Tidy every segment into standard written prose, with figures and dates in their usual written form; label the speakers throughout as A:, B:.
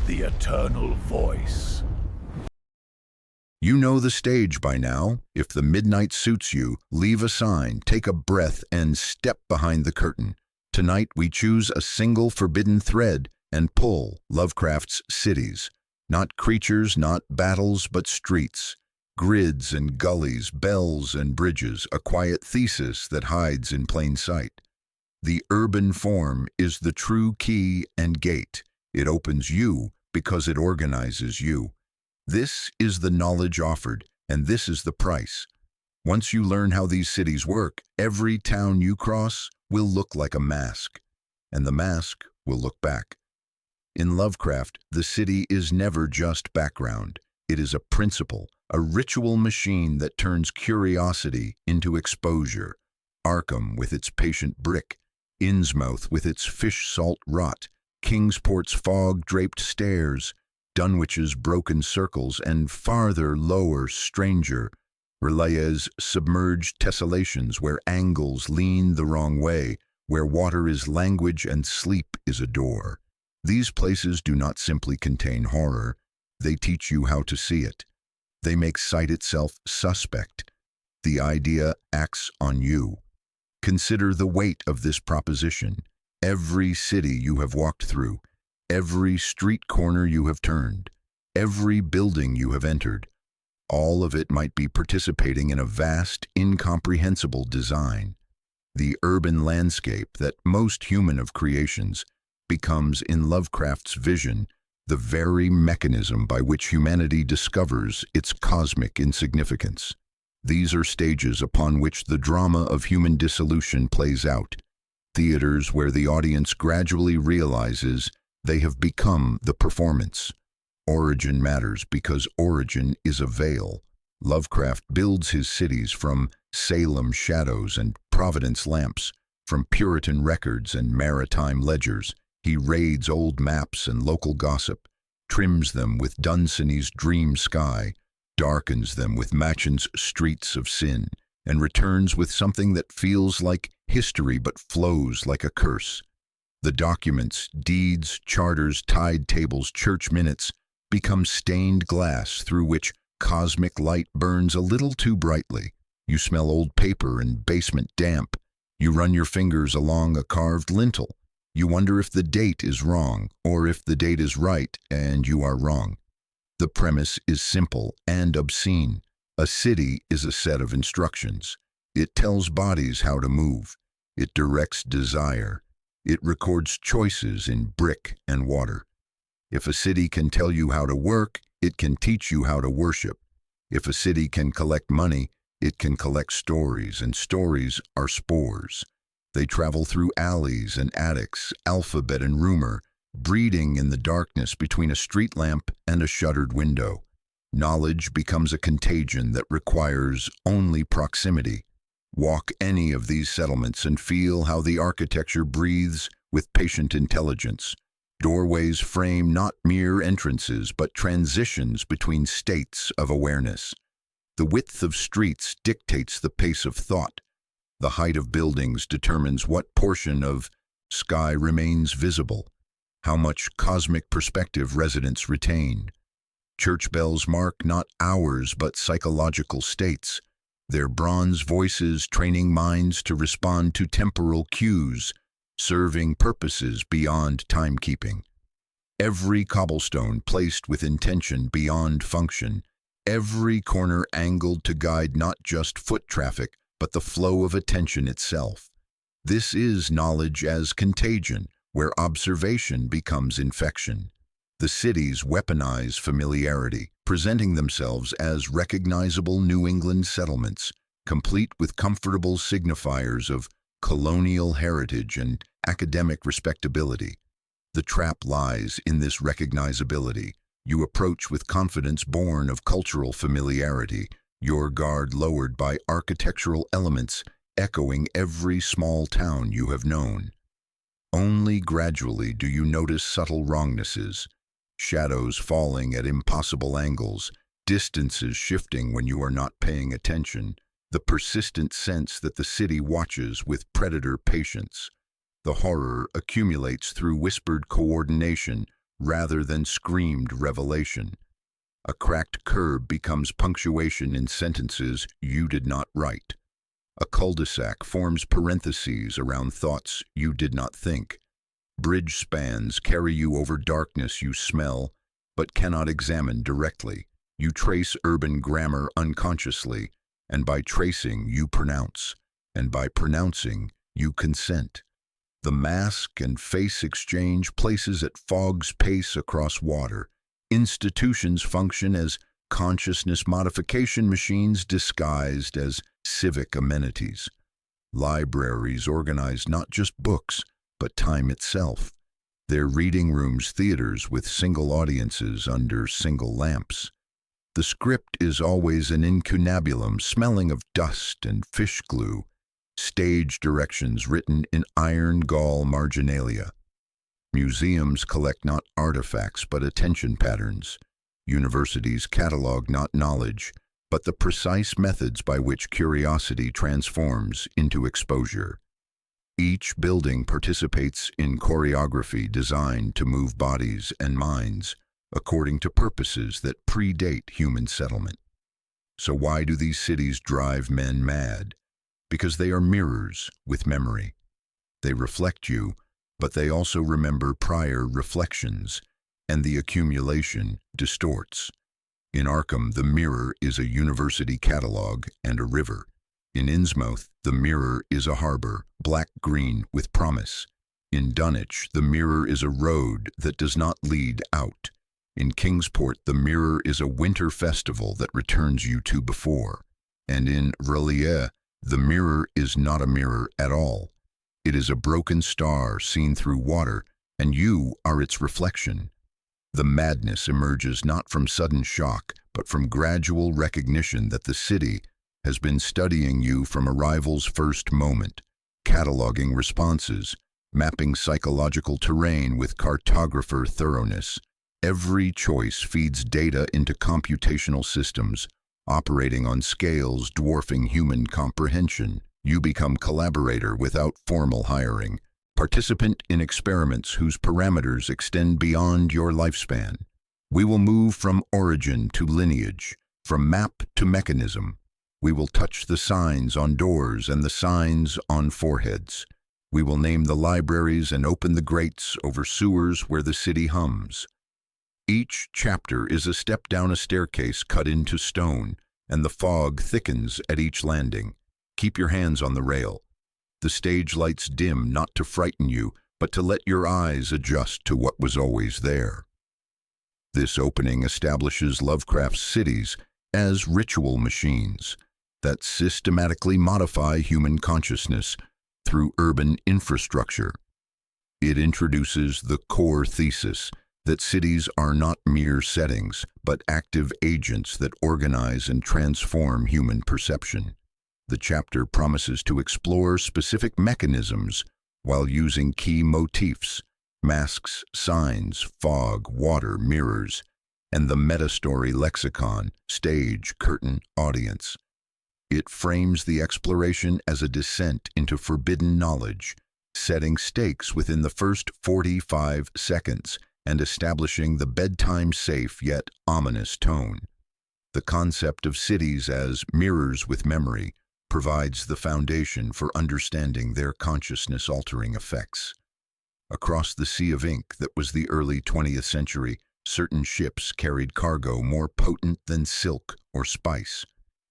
A: the eternal voice.
B: You know the stage by now. If the midnight suits you, leave a sign, take a breath, and step behind the curtain. Tonight we choose a single forbidden thread and pull Lovecraft's cities. Not creatures, not battles, but streets. Grids and gullies, bells and bridges, a quiet thesis that hides in plain sight. The urban form is the true key and gate. It opens you because it organizes you. This is the knowledge offered, and this is the price. Once you learn how these cities work, every town you cross will look like a mask, and the mask will look back. In Lovecraft, the city is never just background. It is a principle, a ritual machine that turns curiosity into exposure. Arkham with its patient brick, Innsmouth with its fish salt rot, Kingsport's fog-draped stairs, Dunwich's broken circles, and farther, lower, stranger, Relay's submerged tessellations where angles lean the wrong way, where water is language and sleep is a door. These places do not simply contain horror, they teach you how to see it. They make sight itself suspect. The idea acts on you. Consider the weight of this proposition. Every city you have walked through, every street corner you have turned, every building you have entered, all of it might be participating in a vast, incomprehensible design. The urban landscape that most human of creations becomes in Lovecraft's vision the very mechanism by which humanity discovers its cosmic insignificance. These are stages upon which the drama of human dissolution plays out, theaters where the audience gradually realizes they have become the performance. Origin matters because origin is a veil. Lovecraft builds his cities from Salem shadows and Providence lamps, from Puritan records and maritime ledgers. He raids old maps and local gossip, trims them with Dunsany's dream sky, darkens them with Machen's streets of sin, and returns with something that feels like history but flows like a curse. The documents, deeds, charters, tide tables, church minutes become stained glass through which cosmic light burns a little too brightly. You smell old paper and basement damp. You run your fingers along a carved lintel. You wonder if the date is wrong, or if the date is right and you are wrong. The premise is simple and obscene. A city is a set of instructions. It tells bodies how to move. It directs desire. It records choices in brick and water. If a city can tell you how to work, it can teach you how to worship. If a city can collect money, it can collect stories, and stories are spores. They travel through alleys and attics, alphabet and rumor, breeding in the darkness between a street lamp and a shuttered window. Knowledge becomes a contagion that requires only proximity. Walk any of these settlements and feel how the architecture breathes with patient intelligence. Doorways frame not mere entrances, but transitions between states of awareness. The width of streets dictates the pace of thought. The height of buildings determines what portion of sky remains visible, how much cosmic perspective residents retain. Church bells mark not hours but psychological states, their bronze voices training minds to respond to temporal cues, serving purposes beyond timekeeping. Every cobblestone placed with intention beyond function, every corner angled to guide not just foot traffic, but the flow of attention itself. This is knowledge as contagion, where observation becomes infection. The cities weaponize familiarity, presenting themselves as recognizable New England settlements, complete with comfortable signifiers of colonial heritage and academic respectability. The trap lies in this recognizability. You approach with confidence born of cultural familiarity, your guard lowered by architectural elements echoing every small town you have known. Only gradually do you notice subtle wrongnesses, shadows falling at impossible angles, distances shifting when you are not paying attention, the persistent sense that the city watches with predator patience. The horror accumulates through whispered coordination rather than screamed revelation. A cracked curb becomes punctuation in sentences you did not write. A cul-de-sac forms parentheses around thoughts you did not think. Bridge spans carry you over darkness you smell, but cannot examine directly. You trace urban grammar unconsciously, and by tracing you pronounce, and by pronouncing you consent. The mask and face exchange places at fog's pace across water. Institutions function as consciousness modification machines disguised as civic amenities. Libraries organize not just books, but time itself. They're reading rooms, theaters with single audiences under single lamps. The script is always an incunabulum smelling of dust and fish glue, stage directions written in iron gall marginalia. Museums collect not artifacts but attention patterns. Universities catalog not knowledge, but the precise methods by which curiosity transforms into exposure. Each building participates in choreography designed to move bodies and minds according to purposes that predate human settlement. So why do these cities drive men mad? Because they are mirrors with memory. They reflect you, but they also remember prior reflections, and the accumulation distorts. In Arkham, the mirror is a university catalog and a river. In Innsmouth, the mirror is a harbor, black-green with promise. In Dunwich, the mirror is a road that does not lead out. In Kingsport, the mirror is a winter festival that returns you to before. And in Relief, the mirror is not a mirror at all. It is a broken star seen through water, and you are its reflection. The madness emerges not from sudden shock, but from gradual recognition that the city has been studying you from arrival's first moment, cataloging responses, mapping psychological terrain with cartographer thoroughness. Every choice feeds data into computational systems, operating on scales dwarfing human comprehension. You become collaborator without formal hiring, participant in experiments whose parameters extend beyond your lifespan. We will move from origin to lineage, from map to mechanism. We will touch the signs on doors and the signs on foreheads. We will name the libraries and open the grates over sewers where the city hums. Each chapter is a step down a staircase cut into stone, and the fog thickens at each landing. Keep your hands on the rail. The stage lights dim not to frighten you, but to let your eyes adjust to what was always there. This opening establishes Lovecraft's cities as ritual machines that systematically modify human consciousness through urban infrastructure. It introduces the core thesis that cities are not mere settings, but active agents that organize and transform human perception. The chapter promises to explore specific mechanisms while using key motifs, masks, signs, fog, water, mirrors, and the meta-story lexicon, stage, curtain, audience. It frames the exploration as a descent into forbidden knowledge, setting stakes within the first 45 seconds and establishing the bedtime-safe yet ominous tone. The concept of cities as mirrors with memory provides the foundation for understanding their consciousness-altering effects. Across the sea of ink that was the early 20th century, certain ships carried cargo more potent than silk or spice.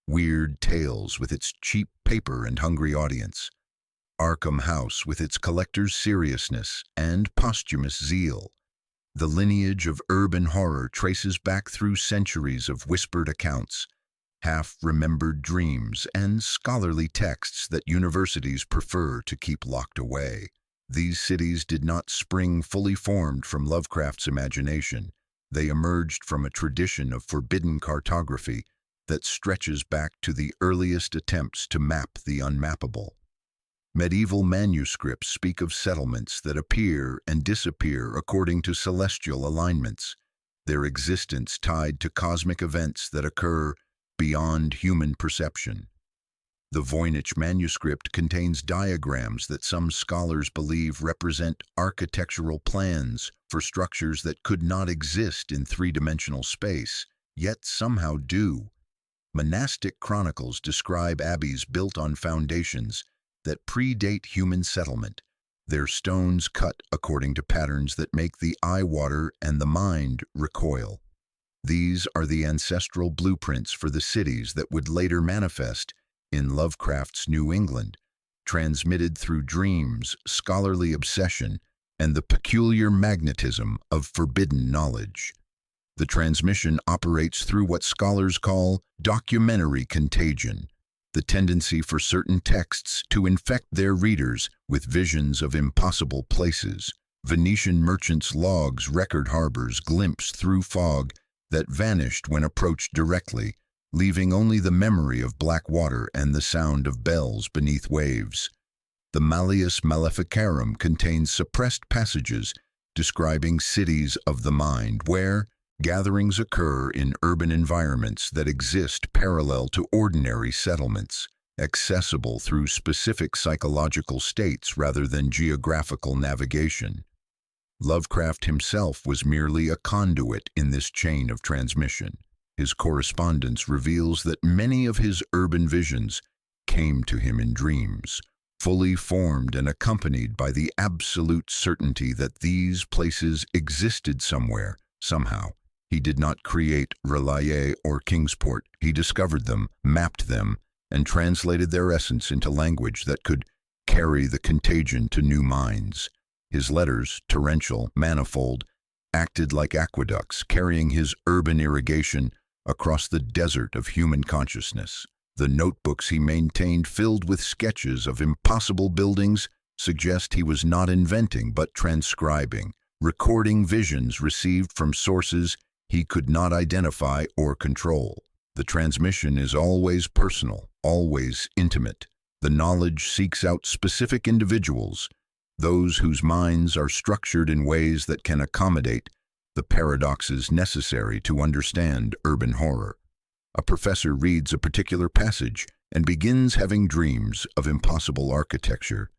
B: Weird Tales with its cheap paper and hungry audience. Arkham House with its collector's seriousness and posthumous zeal. The lineage of urban horror traces back through centuries of whispered accounts, half-remembered dreams, and scholarly texts that universities prefer to keep locked away. These cities did not spring fully formed from Lovecraft's imagination. They emerged from a tradition of forbidden cartography that stretches back to the earliest attempts to map the unmappable. Medieval manuscripts speak of settlements that appear and disappear according to celestial alignments, their existence tied to cosmic events that occur beyond human perception. The Voynich manuscript contains diagrams that some scholars believe represent architectural plans for structures that could not exist in three-dimensional space, yet somehow do. Monastic chronicles describe abbeys built on foundations that predate human settlement, their stones cut according to patterns that make the eye water and the mind recoil. These are the ancestral blueprints for the cities that would later manifest in Lovecraft's New England, transmitted through dreams, scholarly obsession, and the peculiar magnetism of forbidden knowledge. The transmission operates through what scholars call documentary contagion, the tendency for certain texts to infect their readers with visions of impossible places. Venetian merchants' logs record harbors glimpsed through fog that vanished when approached directly, leaving only the memory of black water and the sound of bells beneath waves. The Malleus Maleficarum contains suppressed passages describing cities of the mind where gatherings occur in urban environments that exist parallel to ordinary settlements, accessible through specific psychological states rather than geographical navigation. Lovecraft himself was merely a conduit in this chain of transmission. His correspondence reveals that many of his urban visions came to him in dreams, fully formed and accompanied by the absolute certainty that these places existed somewhere, somehow. He did not create Relaye or Kingsport. He discovered them, mapped them, and translated their essence into language that could carry the contagion to new minds. His letters, torrential, manifold, acted like aqueducts, carrying his urban irrigation across the desert of human consciousness. The notebooks he maintained filled with sketches of impossible buildings suggest he was not inventing but transcribing, recording visions received from sources he could not identify or control. The transmission is always personal, always intimate. The knowledge seeks out specific individuals, those whose minds are structured in ways that can accommodate the paradoxes necessary to understand urban horror. A professor reads a particular passage and begins having dreams of impossible architecture.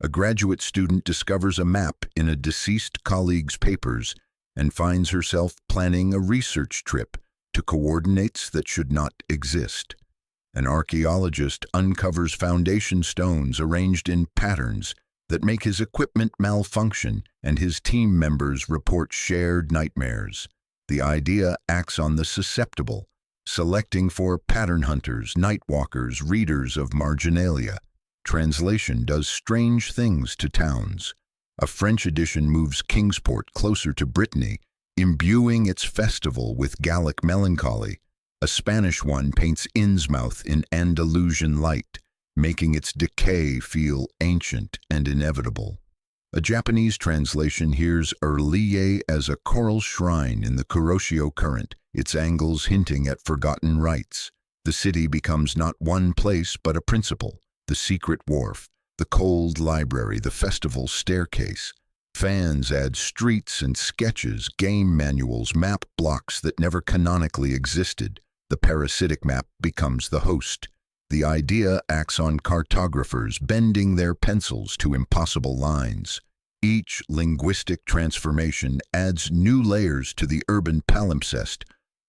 B: A graduate student discovers a map in a deceased colleague's papers and finds herself planning a research trip to coordinates that should not exist. An archaeologist uncovers foundation stones arranged in patterns that make his equipment malfunction, and his team members report shared nightmares. The idea acts on the susceptible, selecting for pattern hunters, nightwalkers, readers of marginalia. Translation does strange things to towns. A French edition moves Kingsport closer to Brittany, imbuing its festival with Gallic melancholy. A Spanish one paints Innsmouth in Andalusian light, making its decay feel ancient and inevitable. A Japanese translation hears Erlie as a coral shrine in the Kuroshio current, its angles hinting at forgotten rites. The city becomes not one place but a principle, the secret wharf, the cold library, the festival staircase. Fans add streets and sketches, game manuals, map blocks that never canonically existed. The parasitic map becomes the host. The idea acts on cartographers, bending their pencils to impossible lines. Each linguistic transformation adds new layers to the urban palimpsest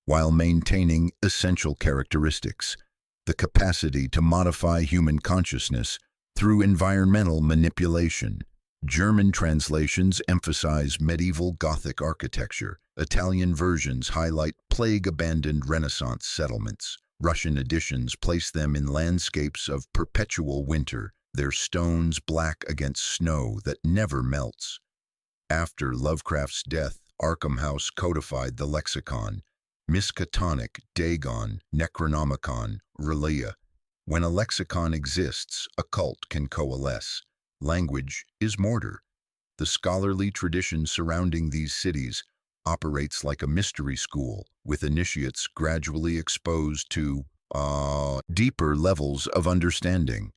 B: while maintaining essential characteristics. The capacity to modify human consciousness through environmental manipulation. German translations emphasize medieval Gothic architecture. Italian versions highlight plague-abandoned Renaissance settlements. Russian editions place them in landscapes of perpetual winter, their stones black against snow that never melts. After Lovecraft's death, Arkham House codified the lexicon, Miskatonic, Dagon, Necronomicon, Relia. When a lexicon exists, a cult can coalesce. Language is mortar. The scholarly tradition surrounding these cities operates like a mystery school, with initiates gradually exposed to deeper levels of understanding.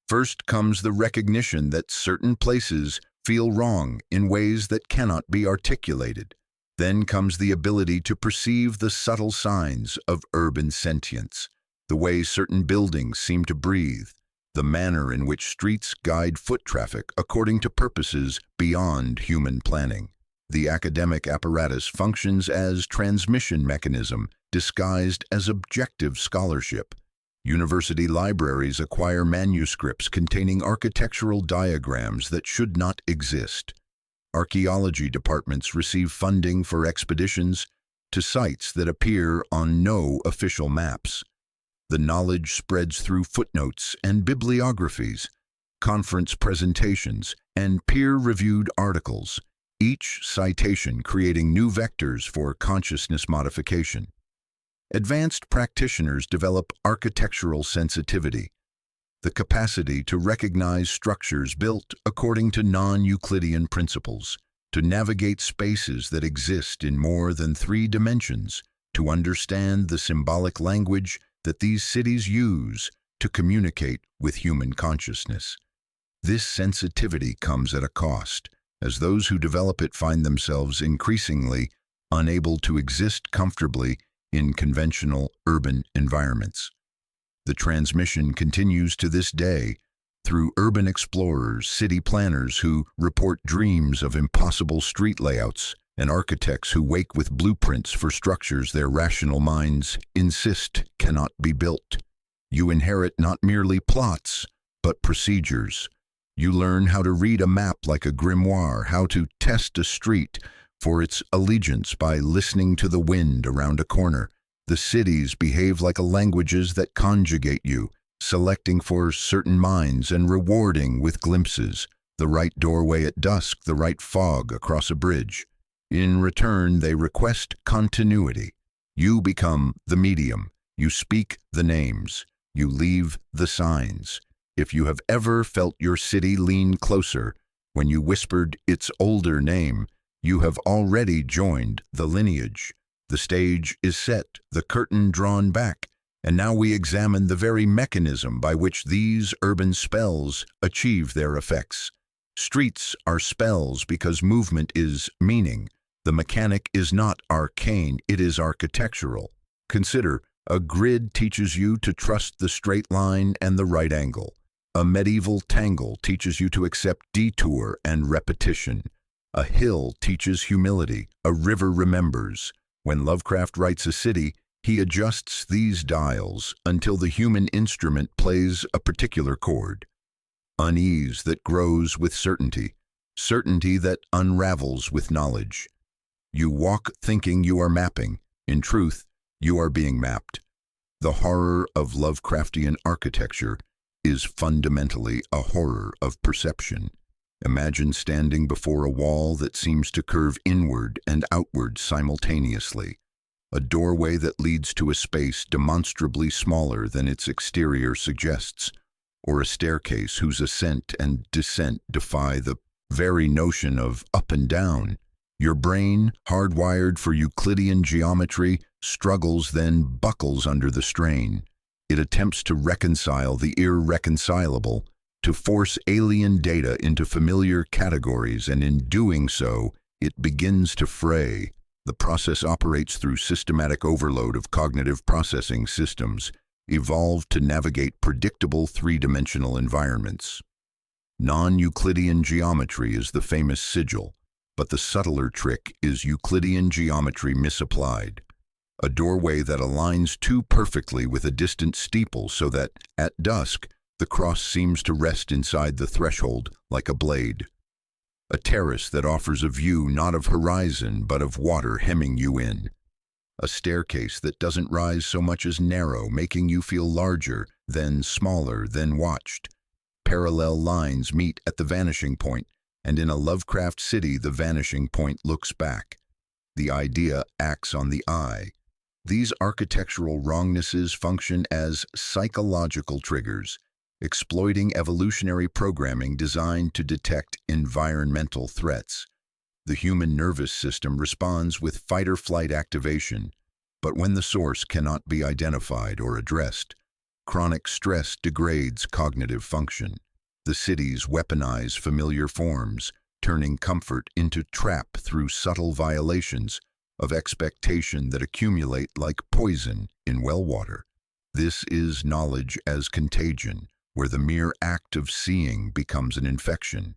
B: First comes the recognition that certain places feel wrong in ways that cannot be articulated. Then comes the ability to perceive the subtle signs of urban sentience, the way certain buildings seem to breathe, the manner in which streets guide foot traffic according to purposes beyond human planning. The academic apparatus functions as transmission mechanism disguised as objective scholarship. University libraries acquire manuscripts containing architectural diagrams that should not exist. Archaeology departments receive funding for expeditions to sites that appear on no official maps. The knowledge spreads through footnotes and bibliographies, conference presentations, and peer-reviewed articles, each citation creating new vectors for consciousness modification. Advanced practitioners develop architectural sensitivity, the capacity to recognize structures built according to non-Euclidean principles, to navigate spaces that exist in more than 3 dimensions, to understand the symbolic language that these cities use to communicate with human consciousness. This sensitivity comes at a cost, as those who develop it find themselves increasingly unable to exist comfortably in conventional urban environments. The transmission continues to this day through urban explorers, city planners who report dreams of impossible street layouts, and architects who wake with blueprints for structures their rational minds insist cannot be built. You inherit not merely plots, but procedures. You learn how to read a map like a grimoire, how to test a street for its allegiance by listening to the wind around a corner. The cities behave like languages that conjugate you, selecting for certain minds and rewarding with glimpses, the right doorway at dusk, the right fog across a bridge. In return, they request continuity. You become the medium. You speak the names. You leave the signs. If you have ever felt your city lean closer when you whispered its older name, you have already joined the lineage. The stage is set, the curtain drawn back, and now we examine the very mechanism by which these urban spells achieve their effects. Streets are spells because movement is meaning. The mechanic is not arcane, it is architectural. Consider, a grid teaches you to trust the straight line and the right angle. A medieval tangle teaches you to accept detour and repetition. A hill teaches humility, a river remembers. When Lovecraft writes a city, he adjusts these dials until the human instrument plays a particular chord. Unease that grows with certainty, certainty that unravels with knowledge. You walk thinking you are mapping. In truth, you are being mapped. The horror of Lovecraftian architecture is fundamentally a horror of perception. Imagine standing before a wall that seems to curve inward and outward simultaneously, a doorway that leads to a space demonstrably smaller than its exterior suggests, or a staircase whose ascent and descent defy the very notion of up and down. Your brain, hardwired for Euclidean geometry, struggles then buckles under the strain. It attempts to reconcile the irreconcilable, to force alien data into familiar categories, and in doing so, it begins to fray. The process operates through systematic overload of cognitive processing systems, evolved to navigate predictable 3-dimensional environments. Non-Euclidean geometry is the famous sigil, but the subtler trick is Euclidean geometry misapplied. A doorway that aligns too perfectly with a distant steeple so that, at dusk, the cross seems to rest inside the threshold like a blade. A terrace that offers a view not of horizon but of water hemming you in. A staircase that doesn't rise so much as narrow, making you feel larger, then smaller, then watched. Parallel lines meet at the vanishing point, and in a Lovecraft city the vanishing point looks back. The idea acts on the eye. These architectural wrongnesses function as psychological triggers, exploiting evolutionary programming designed to detect environmental threats. The human nervous system responds with fight-or-flight activation, but when the source cannot be identified or addressed, chronic stress degrades cognitive function. The cities weaponize familiar forms, turning comfort into trap through subtle violations of expectation that accumulate like poison in well water. This is knowledge as contagion, where the mere act of seeing becomes an infection.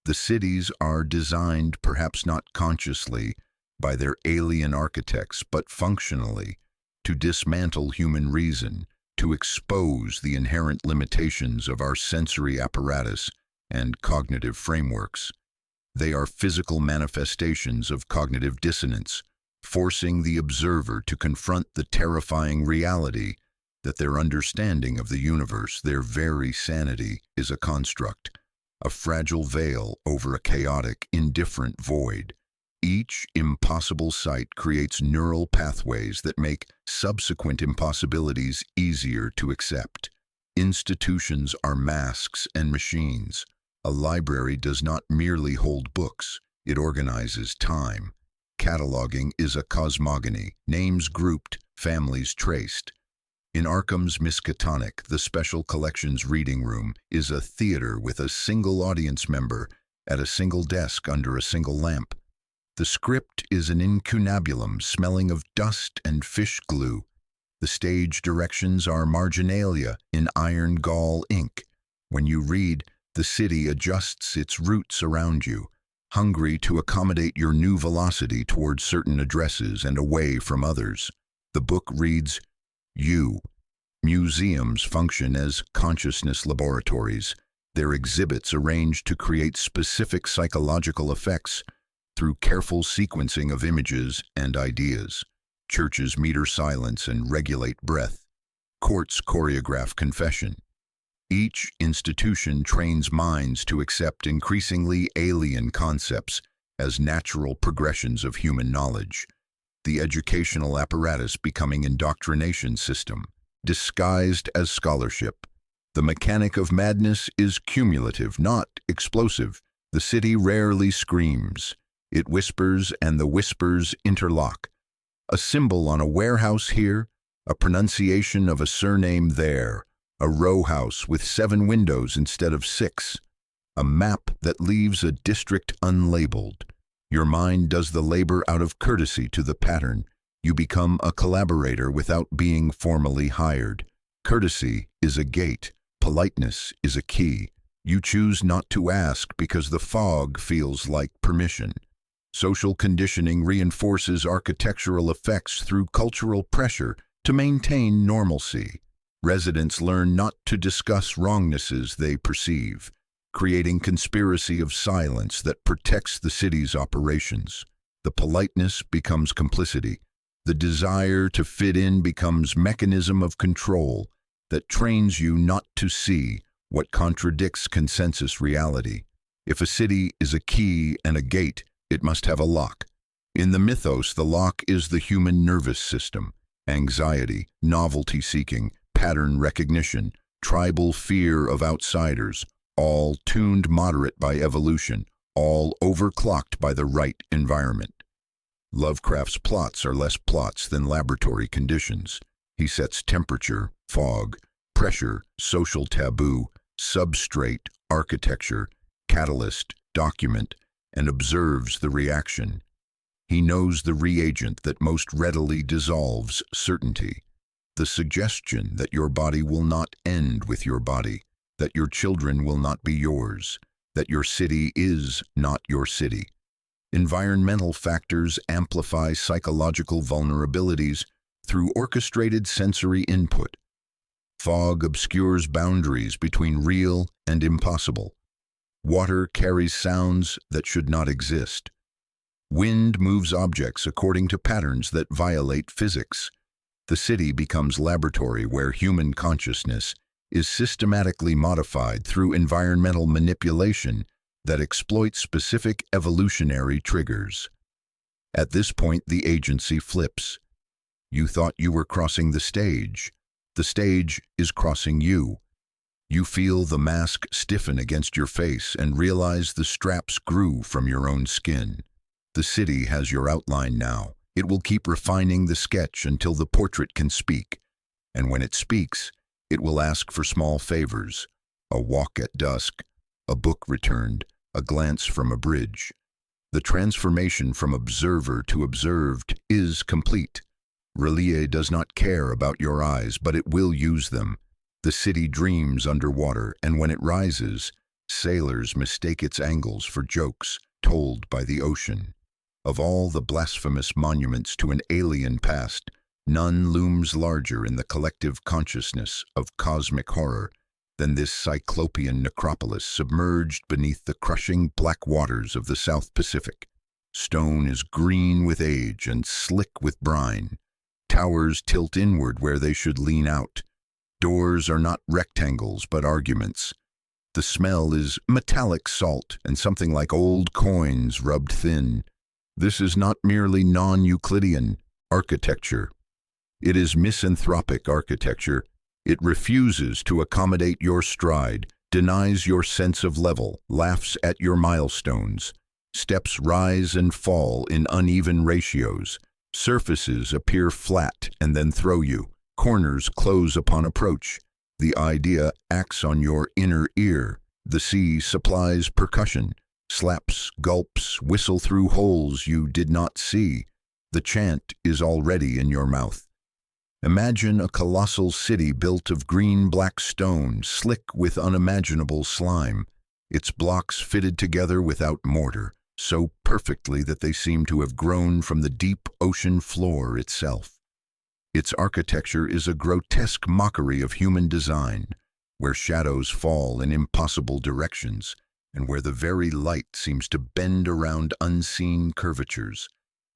B: The cities are designed, perhaps not consciously, by their alien architects, but functionally, to dismantle human reason, to expose the inherent limitations of our sensory apparatus and cognitive frameworks. They are physical manifestations of cognitive dissonance, forcing the observer to confront the terrifying reality that their understanding of the universe, their very sanity, is a construct, a fragile veil over a chaotic, indifferent void. Each impossible sight creates neural pathways that make subsequent impossibilities easier to accept. Institutions are masks and machines. A library does not merely hold books, it organizes time. Cataloging is a cosmogony, names grouped, families traced. In Arkham's Miskatonic, the Special Collections Reading Room is a theater with a single audience member at a single desk under a single lamp. The script is an incunabulum smelling of dust and fish glue. The stage directions are marginalia in iron gall ink. When you read, the city adjusts its routes around you, hungry to accommodate your new velocity towards certain addresses and away from others. The book reads, You. Museums function as consciousness laboratories, their exhibits arranged to create specific psychological effects through careful sequencing of images and ideas. Churches meter silence and regulate breath. Courts choreograph confession. Each institution trains minds to accept increasingly alien concepts as natural progressions of human knowledge. The educational apparatus becoming indoctrination system, disguised as scholarship. The mechanic of madness is cumulative, not explosive. The city rarely screams. It whispers, and the whispers interlock. A symbol on a warehouse here, a pronunciation of a surname there, a row house with 7 windows instead of 6, a map that leaves a district unlabeled. Your mind does the labor out of courtesy to the pattern. You become a collaborator without being formally hired. Courtesy is a gate. Politeness is a key. You choose not to ask because the fog feels like permission. Social conditioning reinforces architectural effects through cultural pressure to maintain normalcy. Residents learn not to discuss wrongnesses they perceive, creating conspiracy of silence that protects the city's operations. The politeness becomes complicity. The desire to fit in becomes mechanism of control that trains you not to see what contradicts consensus reality. If a city is a key and a gate, it must have a lock. In the mythos, the lock is the human nervous system. Anxiety, novelty-seeking, pattern recognition, tribal fear of outsiders, all tuned moderate by evolution, all overclocked by the right environment. Lovecraft's plots are less plots than laboratory conditions. He sets temperature, fog, pressure, social taboo, substrate, architecture, catalyst, document, and observes the reaction. He knows the reagent that most readily dissolves certainty. The suggestion that your body will not end with your body, that your children will not be yours, that your city is not your city. Environmental factors amplify psychological vulnerabilities through orchestrated sensory input. Fog obscures boundaries between real and impossible. Water carries sounds that should not exist. Wind moves objects according to patterns that violate physics. The city becomes laboratory where human consciousness is systematically modified through environmental manipulation that exploits specific evolutionary triggers. At this point, the agency flips. You thought you were crossing the stage. The stage is crossing you. You feel the mask stiffen against your face and realize the straps grew from your own skin. The city has your outline now. It will keep refining the sketch until the portrait can speak. And when it speaks, it will ask for small favors. A walk at dusk, a book returned, a glance from a bridge. The transformation from observer to observed is complete. Relie does not care about your eyes, but it will use them. The city dreams underwater, and when it rises, sailors mistake its angles for jokes told by the ocean. Of all the blasphemous monuments to an alien past, none looms larger in the collective consciousness of cosmic horror than this cyclopean necropolis submerged beneath the crushing black waters of the South Pacific. Stone is green with age and slick with brine. Towers tilt inward where they should lean out. Doors are not rectangles but arguments. The smell is metallic salt and something like old coins rubbed thin. This is not merely non-Euclidean architecture. It is misanthropic architecture. It refuses to accommodate your stride, denies your sense of level, laughs at your milestones. Steps rise and fall in uneven ratios. Surfaces appear flat and then throw you. Corners close upon approach. The idea acts on your inner ear. The sea supplies percussion. Slaps, gulps, whistle through holes you did not see. The chant is already in your mouth. Imagine a colossal city built of green-black stone, slick with unimaginable slime. Its blocks fitted together without mortar, so perfectly that they seem to have grown from the deep ocean floor itself. Its architecture is a grotesque mockery of human design, where shadows fall in impossible directions, and where the very light seems to bend around unseen curvatures.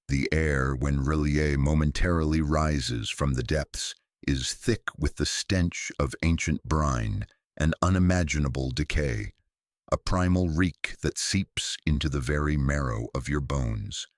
B: The air, when Relier momentarily rises from the depths, is thick with the stench of ancient brine and unimaginable decay, a primal reek that seeps into the very marrow of your bones.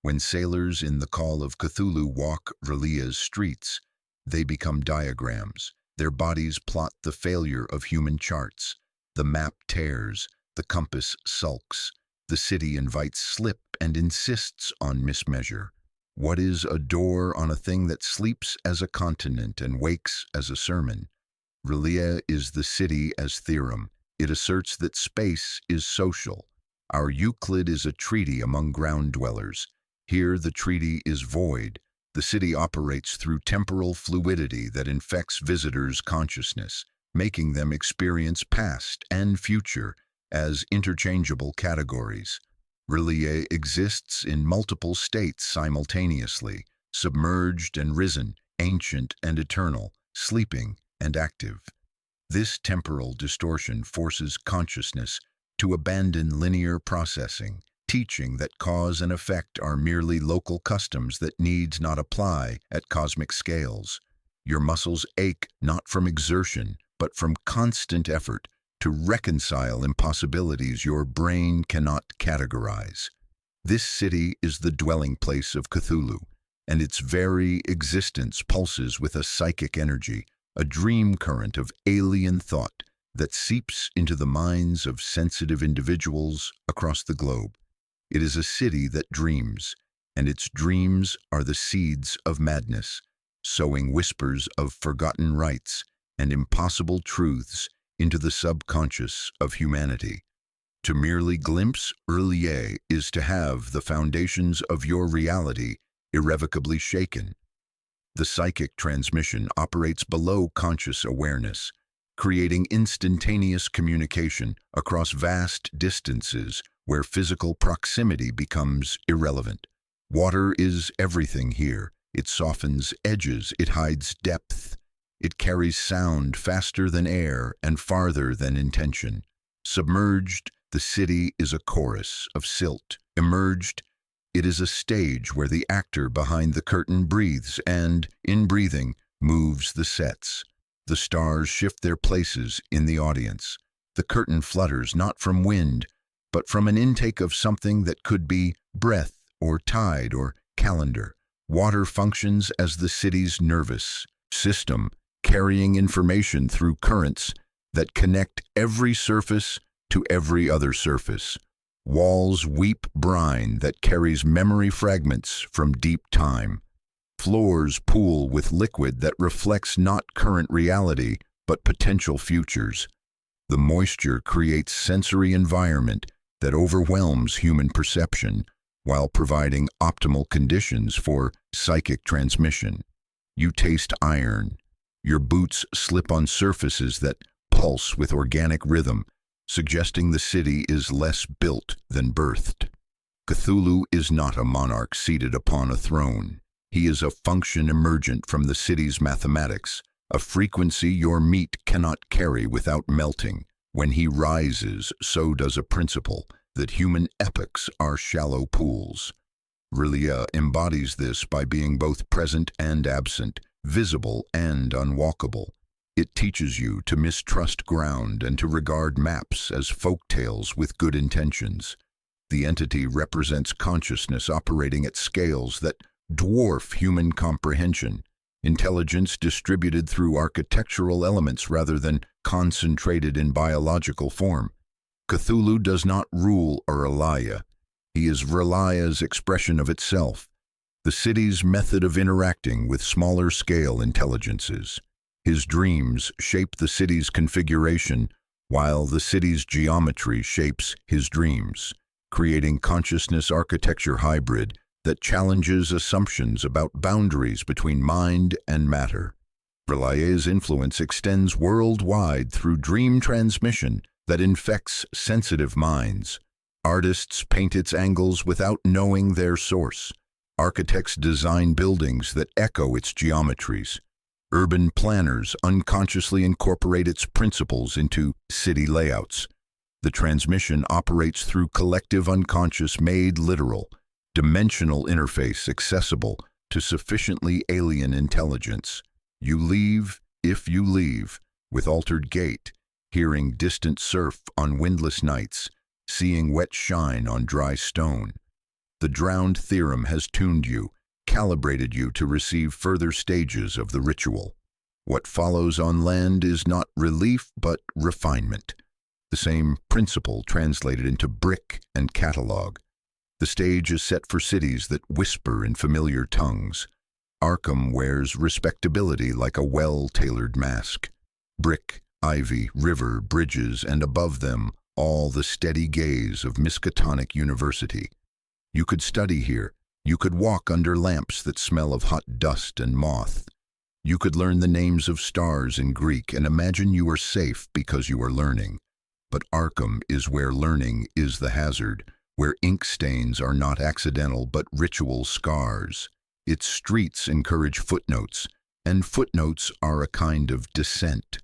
B: When sailors in the call of Cthulhu walk Relier's streets, they become diagrams. Their bodies plot the failure of human charts. The map tears, the compass sulks. The city invites slip and insists on mismeasure. What is a door on a thing that sleeps as a continent and wakes as a sermon? Relier is the city as theorem. It asserts that space is social. Our Euclid is a treaty among ground dwellers. Here the treaty is void. The city operates through temporal fluidity that infects visitors' consciousness, making them experience past and future as interchangeable categories. Relier exists in multiple states simultaneously, submerged and risen, ancient and eternal, sleeping and active. This temporal distortion forces consciousness to abandon linear processing, teaching that cause and effect are merely local customs that need not apply at cosmic scales. Your muscles ache not from exertion, but from constant effort to reconcile impossibilities your brain cannot categorize. This city is the dwelling place of Cthulhu, and its very existence pulses with a psychic energy, a dream current of alien thought that seeps into the minds of sensitive individuals across the globe. It is a city that dreams, and its dreams are the seeds of madness, sowing whispers of forgotten rites and impossible truths into the subconscious of humanity. To merely glimpse Relier is to have the foundations of your reality irrevocably shaken. The psychic transmission operates below conscious awareness, creating instantaneous communication across vast distances where physical proximity becomes irrelevant. Water is everything here. It softens edges, it hides depth. It carries sound faster than air and farther than intention. Submerged, the city is a chorus of silt. Emerged, it is a stage where the actor behind the curtain breathes and, in breathing, moves the sets. The stars shift their places in the audience. The curtain flutters not from wind, but from an intake of something that could be breath or tide or calendar. Water functions as the city's nervous system, carrying information through currents that connect every surface to every other surface. Walls weep brine that carries memory fragments from deep time. Floors pool with liquid that reflects not current reality, but potential futures. The moisture creates sensory environment that overwhelms human perception, while providing optimal conditions for psychic transmission. You taste iron. Your boots slip on surfaces that pulse with organic rhythm, suggesting the city is less built than birthed. Cthulhu is not a monarch seated upon a throne. He is a function emergent from the city's mathematics, a frequency your meat cannot carry without melting. When he rises, so does a principle, that human epochs are shallow pools. Relia embodies this by being both present and absent, visible and unwalkable. It teaches you to mistrust ground and to regard maps as folktales with good intentions. The entity represents consciousness operating at scales that dwarf human comprehension, intelligence distributed through architectural elements rather than concentrated in biological form. Cthulhu does not rule Relia. He is Relia's expression of itself, the city's method of interacting with smaller-scale intelligences. His dreams shape the city's configuration, while the city's geometry shapes his dreams, creating consciousness architecture hybrid that challenges assumptions about boundaries between mind and matter. Relia's influence extends worldwide through dream transmission that infects sensitive minds. Artists paint its angles without knowing their source. Architects design buildings that echo its geometries. Urban planners unconsciously incorporate its principles into city layouts. The transmission operates through collective unconscious made literal, dimensional interface accessible to sufficiently alien intelligence. You leave, if you leave, with altered gait, hearing distant surf on windless nights, seeing wet shine on dry stone. The drowned theorem has tuned you, calibrated you to receive further stages of the ritual. What follows on land is not relief but refinement. The same principle translated into brick and catalog. The stage is set for cities that whisper in familiar tongues. Arkham wears respectability like a well-tailored mask. Brick, ivy, river, bridges, and above them, all the steady gaze of Miskatonic University. You could study here. You could walk under lamps that smell of hot dust and moth. You could learn the names of stars in Greek and imagine you are safe because you are learning. But Arkham is where learning is the hazard, where ink stains are not accidental but ritual scars. Its streets encourage footnotes, and footnotes are a kind of descent.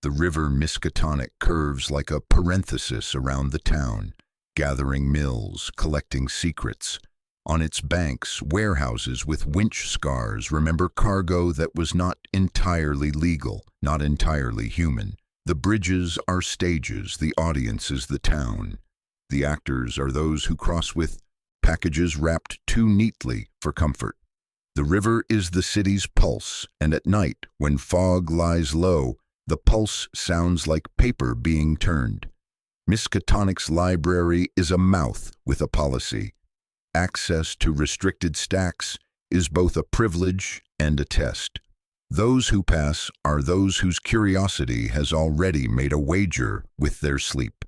B: The river Miskatonic curves like a parenthesis around the town, gathering mills, collecting secrets. On its banks, warehouses with winch scars remember cargo that was not entirely legal, not entirely human. The bridges are stages, the audience is the town. The actors are those who cross with packages wrapped too neatly for comfort. The river is the city's pulse, and at night, when fog lies low, the pulse sounds like paper being turned. Miskatonic's library is a mouth with a policy. Access to restricted stacks is both a privilege and a test. Those who pass are those whose curiosity has already made a wager with their sleep.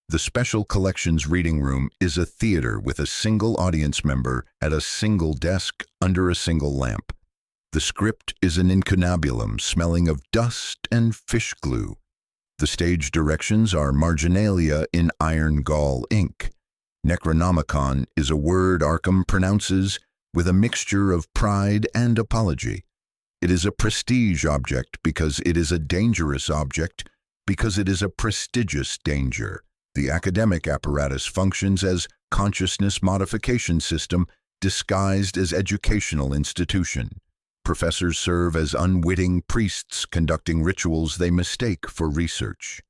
B: The Special Collections Reading Room is a theater with a single audience member at a single desk under a single lamp. The script is an incunabulum smelling of dust and fish glue. The stage directions are marginalia in iron gall ink. Necronomicon is a word Arkham pronounces with a mixture of pride and apology. It is a prestige object because it is a dangerous object because it is a prestigious danger. The academic apparatus functions as consciousness modification system disguised as educational institution. Professors serve as unwitting priests conducting rituals they mistake for research.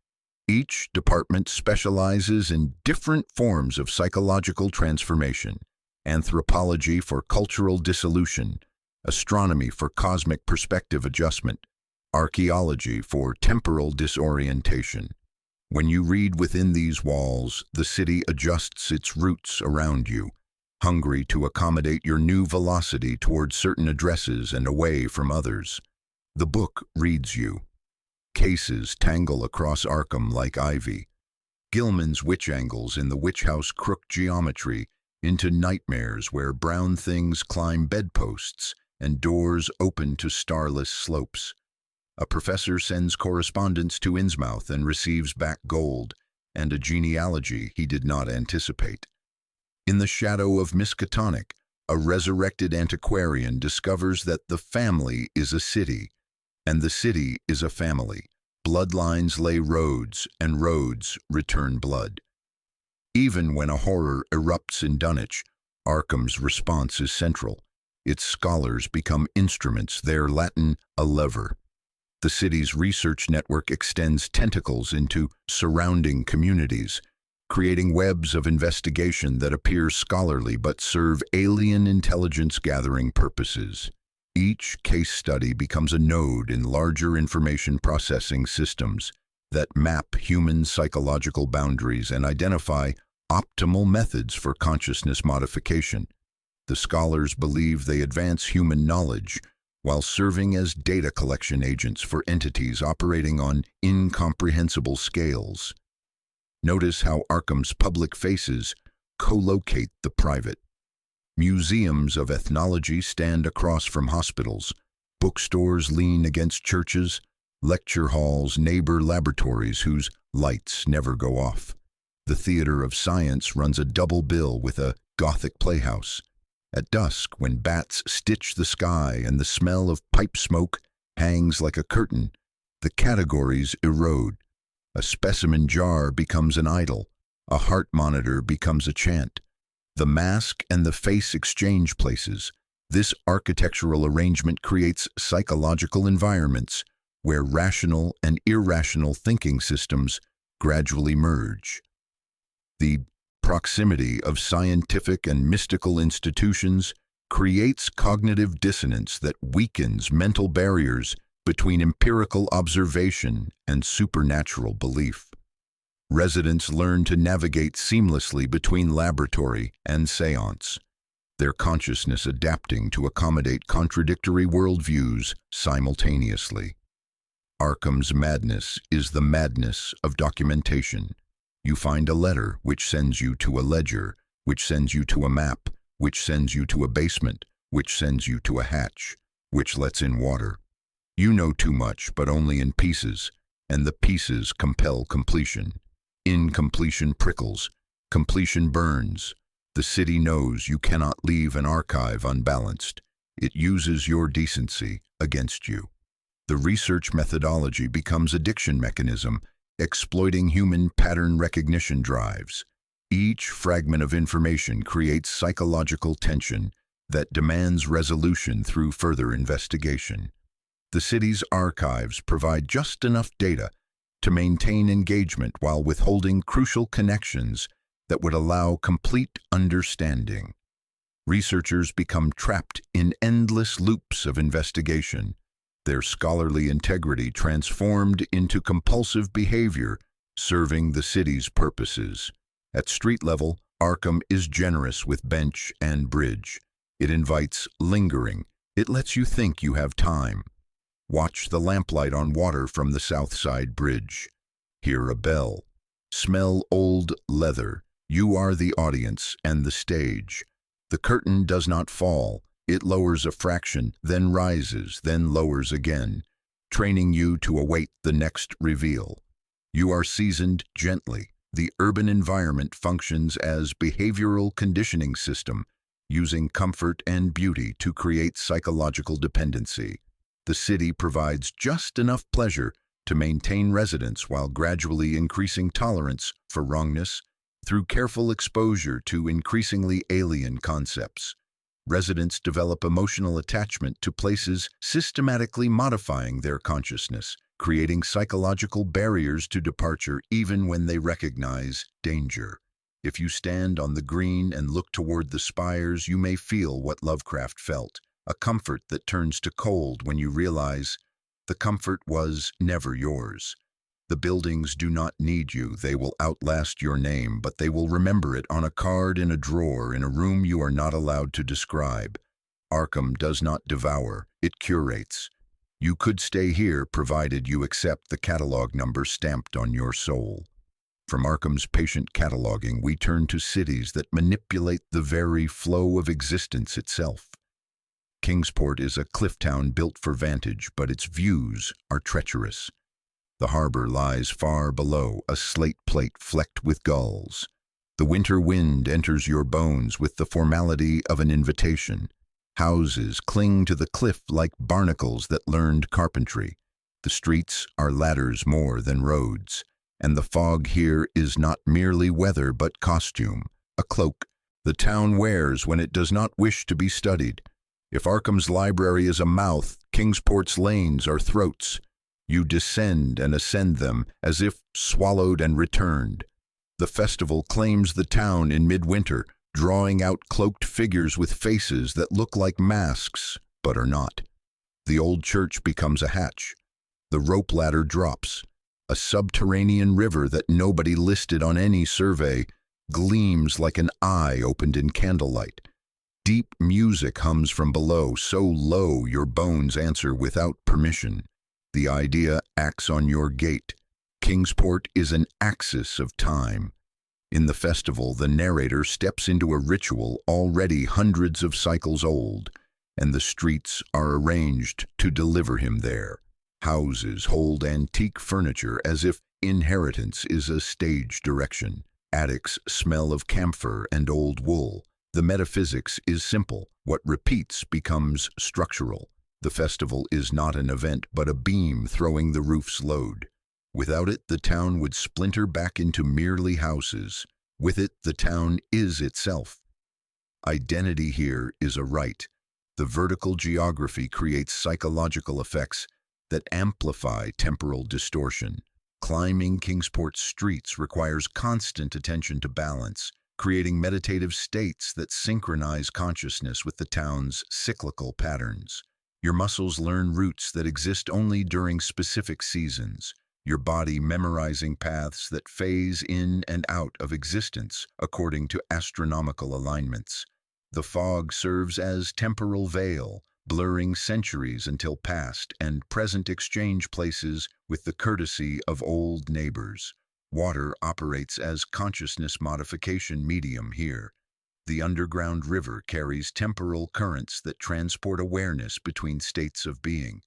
B: Each department specializes in different forms of psychological transformation: anthropology for cultural dissolution, astronomy for cosmic perspective adjustment, archaeology for temporal disorientation. When you read within these walls, the city adjusts its routes around you, hungry to accommodate your new velocity toward certain addresses and away from others. The book reads you. Cases tangle across Arkham like ivy. Gilman's witch angles in the witch house crook geometry into nightmares where brown things climb bedposts and doors open to starless slopes. A professor sends correspondence to Innsmouth and receives back gold and a genealogy he did not anticipate. In the shadow of Miskatonic, a resurrected antiquarian discovers that the family is a city, and the city is a family. Bloodlines lay roads, and roads return blood. Even when a horror erupts in Dunwich, Arkham's response is central. Its scholars become instruments, their Latin a lever. The city's research network extends tentacles into surrounding communities, creating webs of investigation that appear scholarly but serve alien intelligence-gathering purposes. Each case study becomes a node in larger information processing systems that map human psychological boundaries and identify optimal methods for consciousness modification. The scholars believe they advance human knowledge while serving as data collection agents for entities operating on incomprehensible scales. Notice how Arkham's public faces co-locate the private. Museums of ethnology stand across from hospitals, bookstores lean against churches, lecture halls neighbor laboratories whose lights never go off. The Theater of Science runs a double bill with a Gothic playhouse. At dusk, when bats stitch the sky and the smell of pipe smoke hangs like a curtain, the categories erode. A specimen jar becomes an idol. A heart monitor becomes a chant. The mask and the face exchange places. This architectural arrangement creates psychological environments where rational and irrational thinking systems gradually merge. The proximity of scientific and mystical institutions creates cognitive dissonance that weakens mental barriers between empirical observation and supernatural belief. Residents learn to navigate seamlessly between laboratory and seance, their consciousness adapting to accommodate contradictory worldviews simultaneously. Arkham's madness is the madness of documentation. You find a letter which sends you to a ledger, which sends you to a map, which sends you to a basement, which sends you to a hatch, which lets in water. You know too much, but only in pieces, and the pieces compel completion. Incompletion prickles, completion burns. The city knows you cannot leave an archive unbalanced. It uses your decency against you. The research methodology becomes a diction mechanism, exploiting human pattern recognition drives. Each fragment of information creates psychological tension that demands resolution through further investigation. The city's archives provide just enough data to maintain engagement while withholding crucial connections that would allow complete understanding. Researchers become trapped in endless loops of investigation, their scholarly integrity transformed into compulsive behavior, serving the city's purposes. At street level, Arkham is generous with bench and bridge. It invites lingering. It lets you think you have time. Watch the lamplight on water from the South Side Bridge. Hear a bell. Smell old leather. You are the audience and the stage. The curtain does not fall. It lowers a fraction, then rises, then lowers again, training you to await the next reveal. You are seasoned gently. The urban environment functions as behavioral conditioning system, using comfort and beauty to create psychological dependency. The city provides just enough pleasure to maintain residents while gradually increasing tolerance for wrongness through careful exposure to increasingly alien concepts. Residents develop emotional attachment to places, systematically modifying their consciousness, creating psychological barriers to departure even when they recognize danger. If you stand on the green and look toward the spires, you may feel what Lovecraft felt, a comfort that turns to cold when you realize the comfort was never yours. The buildings do not need you. They will outlast your name, but they will remember it on a card in a drawer in a room you are not allowed to describe. Arkham does not devour, it curates. You could stay here provided you accept the catalog number stamped on your soul. From Arkham's patient cataloging, we turn to cities that manipulate the very flow of existence itself. Kingsport is a cliff town built for vantage, but its views are treacherous. The harbor lies far below, a slate plate flecked with gulls. The winter wind enters your bones with the formality of an invitation. Houses cling to the cliff like barnacles that learned carpentry. The streets are ladders more than roads, and the fog here is not merely weather but costume, a cloak the town wears when it does not wish to be studied. If Arkham's library is a mouth, Kingsport's lanes are throats. You descend and ascend them as if swallowed and returned. The festival claims the town in midwinter, drawing out cloaked figures with faces that look like masks, but are not. The old church becomes a hatch. The rope ladder drops. A subterranean river that nobody listed on any survey gleams like an eye opened in candlelight. Deep music hums from below, so low your bones answer without permission. The idea acts on your gait. Kingsport is an axis of time. In the festival, the narrator steps into a ritual already hundreds of cycles old, and the streets are arranged to deliver him there. Houses hold antique furniture as if inheritance is a stage direction. Attics smell of camphor and old wool. The metaphysics is simple. What repeats becomes structural. The festival is not an event, but a beam throwing the roof's load. Without it, the town would splinter back into merely houses. With it, the town is itself. Identity here is a right. The vertical geography creates psychological effects that amplify temporal distortion. Climbing Kingsport's streets requires constant attention to balance, creating meditative states that synchronize consciousness with the town's cyclical patterns. Your muscles learn routes that exist only during specific seasons, your body memorizing paths that phase in and out of existence according to astronomical alignments. The fog serves as temporal veil, blurring centuries until past and present exchange places with the courtesy of old neighbors. Water operates as consciousness modification medium here. The underground river carries temporal currents that transport awareness between states of being.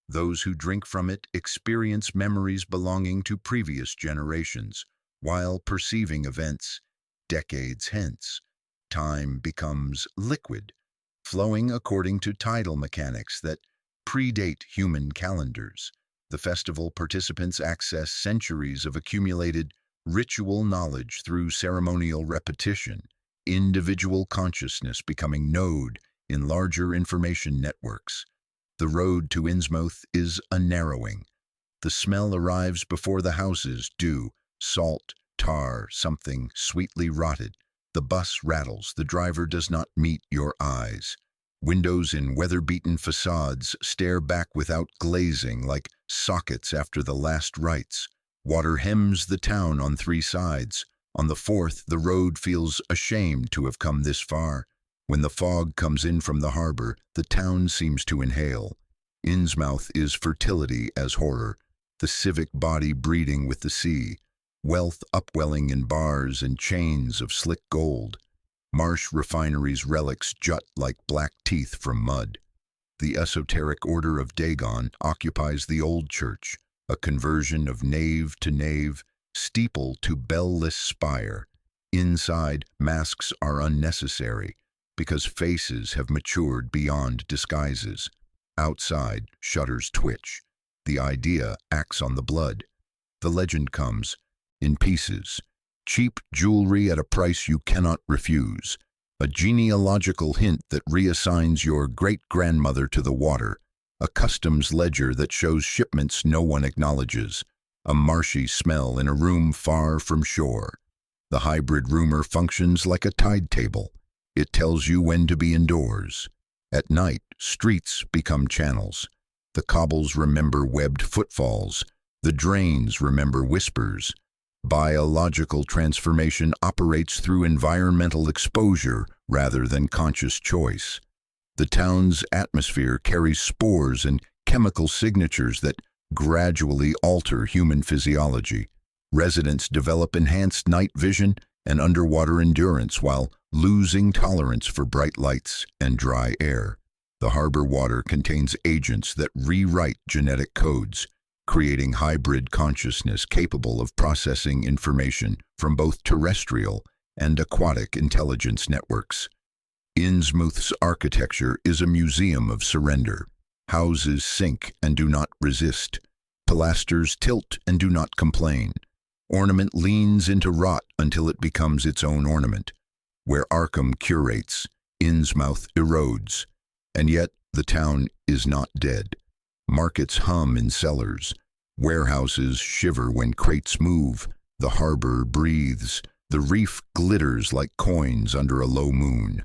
B: Those who drink from it experience memories belonging to previous generations, while perceiving events decades hence. Time becomes liquid, flowing according to tidal mechanics that predate human calendars. The festival participants access centuries of accumulated ritual knowledge through ceremonial repetition, individual consciousness becoming node in larger information networks. The road to Innsmouth is a narrowing. The smell arrives before the houses do, salt, tar, something sweetly rotted. The bus rattles, the driver does not meet your eyes. Windows in weather-beaten facades stare back without glazing like sockets after the last rites. Water hems the town on 3 sides. On the 4th, the road feels ashamed to have come this far. When the fog comes in from the harbor, the town seems to inhale. Innsmouth is fertility as horror, the civic body breeding with the sea, wealth upwelling in bars and chains of slick gold. Marsh refineries' relics jut like black teeth from mud. The esoteric order of Dagon occupies the old church, a conversion of nave to nave, steeple to bell-less spire. Inside, masks are unnecessary, because faces have matured beyond disguises. Outside, shutters twitch. The idea acts on the blood. The legend comes, in pieces. Cheap jewelry at a price you cannot refuse. A genealogical hint that reassigns your great-grandmother to the water. A customs ledger that shows shipments no one acknowledges. A marshy smell in a room far from shore. The hybrid rumor functions like a tide table. It tells you when to be indoors. At night, streets become channels. The cobbles remember webbed footfalls. The drains remember whispers. Biological transformation operates through environmental exposure rather than conscious choice. The town's atmosphere carries spores and chemical signatures that gradually alter human physiology. Residents develop enhanced night vision and underwater endurance while losing tolerance for bright lights and dry air. The harbor water contains agents that rewrite genetic codes, creating hybrid consciousness capable of processing information from both terrestrial and aquatic intelligence networks. Innsmouth's architecture is a museum of surrender. Houses sink and do not resist. Pilasters tilt and do not complain. Ornament leans into rot until it becomes its own ornament. Where Arkham curates, Innsmouth erodes. And yet the town is not dead. Markets hum in cellars. Warehouses shiver when crates move. The harbor breathes. The reef glitters like coins under a low moon.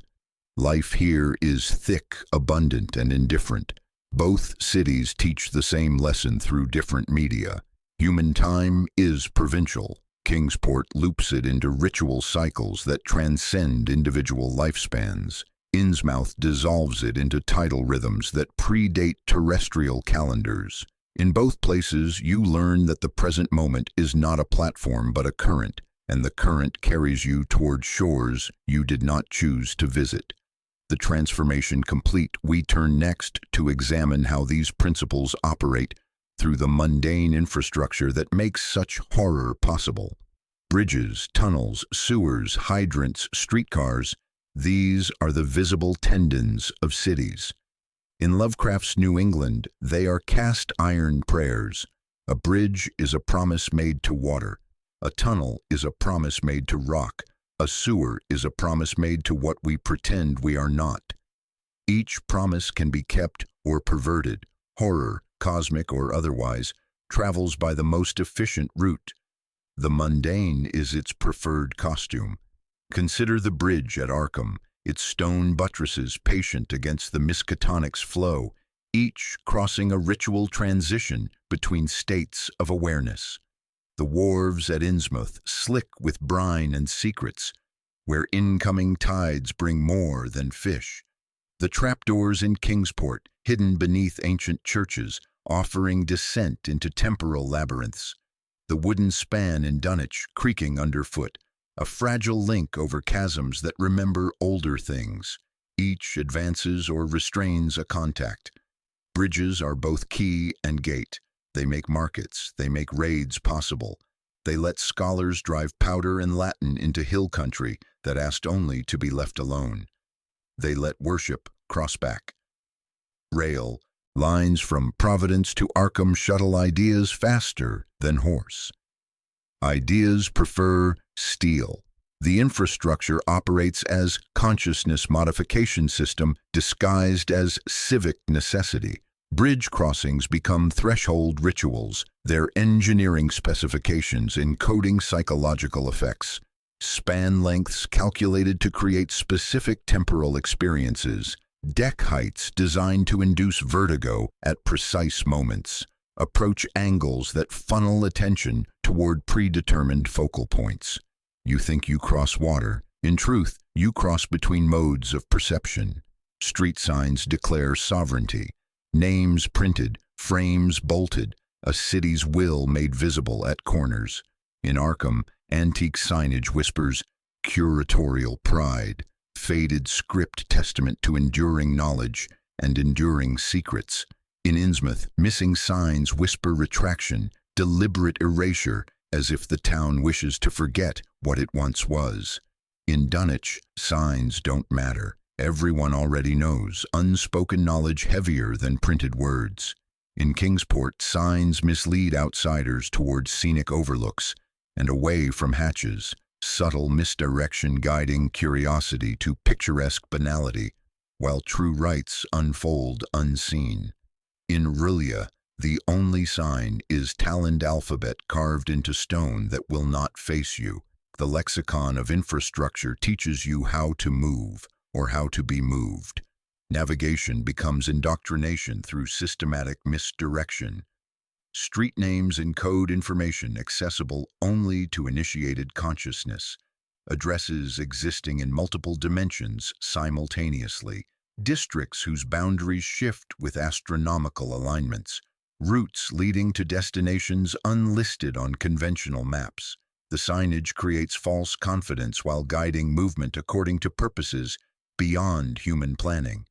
B: Life here is thick, abundant, and indifferent. Both cities teach the same lesson through different media. Human time is provincial. Kingsport loops it into ritual cycles that transcend individual lifespans. Innsmouth dissolves it into tidal rhythms that predate terrestrial calendars. In both places, you learn that the present moment is not a platform but a current, and the current carries you toward shores you did not choose to visit. The transformation complete, we turn next to examine how these principles operate through the mundane infrastructure that makes such horror possible. Bridges, tunnels, sewers, hydrants, streetcars, these are the visible tendons of cities. In Lovecraft's New England, they are cast iron prayers. A bridge is a promise made to water. A tunnel is a promise made to rock. A sewer is a promise made to what we pretend we are not. Each promise can be kept or perverted. Horror, cosmic or otherwise, travels by the most efficient route. The mundane is its preferred costume. Consider the bridge at Arkham, its stone buttresses patient against the Miskatonic's flow, each crossing a ritual transition between states of awareness. The wharves at Innsmouth, slick with brine and secrets, where incoming tides bring more than fish. The trapdoors in Kingsport, hidden beneath ancient churches, offering descent into temporal labyrinths. The wooden span in Dunwich, creaking underfoot, a fragile link over chasms that remember older things. Each advances or restrains a contact. Bridges are both key and gate. They make markets, they make raids possible. They let scholars drive powder and Latin into hill country that asked only to be left alone. They let worship cross back. Rail, lines from Providence to Arkham shuttle ideas faster than horse. Ideas prefer steel. The infrastructure operates as consciousness modification system disguised as civic necessity. Bridge crossings become threshold rituals, their engineering specifications encoding psychological effects. Span lengths calculated to create specific temporal experiences. Deck heights designed to induce vertigo at precise moments. Approach angles that funnel attention toward predetermined focal points. You think you cross water. In truth, you cross between modes of perception. Street signs declare sovereignty. Names printed, frames bolted, a city's will made visible at corners. In Arkham, antique signage whispers curatorial pride, faded script testament to enduring knowledge and enduring secrets. In Innsmouth, missing signs whisper retraction, deliberate erasure, as if the town wishes to forget what it once was. In Dunwich, signs don't matter. Everyone already knows, unspoken knowledge heavier than printed words. In Kingsport, signs mislead outsiders towards scenic overlooks and away from hatches, subtle misdirection guiding curiosity to picturesque banality, while true rites unfold unseen. In Rulia, the only sign is taloned alphabet carved into stone that will not face you. The lexicon of infrastructure teaches you how to move, or how to be moved. Navigation becomes indoctrination through systematic misdirection. Street names encode information accessible only to initiated consciousness. Addresses existing in multiple dimensions simultaneously. Districts whose boundaries shift with astronomical alignments. Routes leading to destinations unlisted on conventional maps. The signage creates false confidence while guiding movement according to purposes beyond human planning.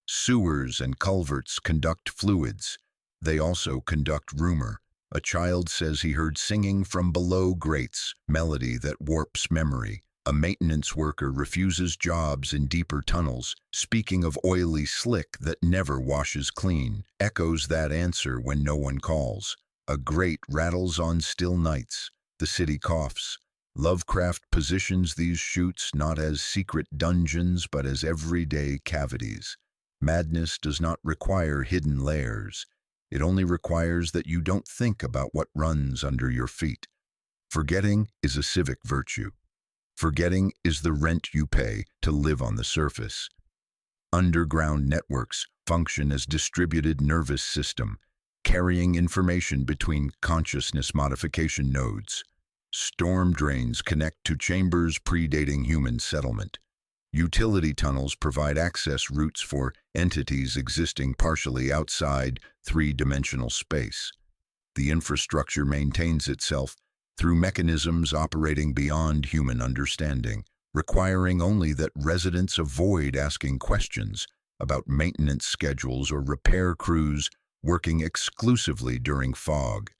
B: Sewers and culverts conduct fluids. They also conduct rumor. A child says he heard singing from below grates, melody that warps memory. A maintenance worker refuses jobs in deeper tunnels, speaking of oily slick that never washes clean. Echoes that answer when no one calls. A grate rattles on still nights. The city coughs. Lovecraft positions these chutes not as secret dungeons but as everyday cavities. Madness does not require hidden layers. It only requires that you don't think about what runs under your feet. Forgetting is a civic virtue. Forgetting is the rent you pay to live on the surface. Underground networks function as distributed nervous system, carrying information between consciousness modification nodes. Storm drains connect to chambers predating human settlement. Utility tunnels provide access routes for entities existing partially outside three-dimensional space. The infrastructure maintains itself through mechanisms operating beyond human understanding, requiring only that residents avoid asking questions about maintenance schedules or repair crews working exclusively during fog.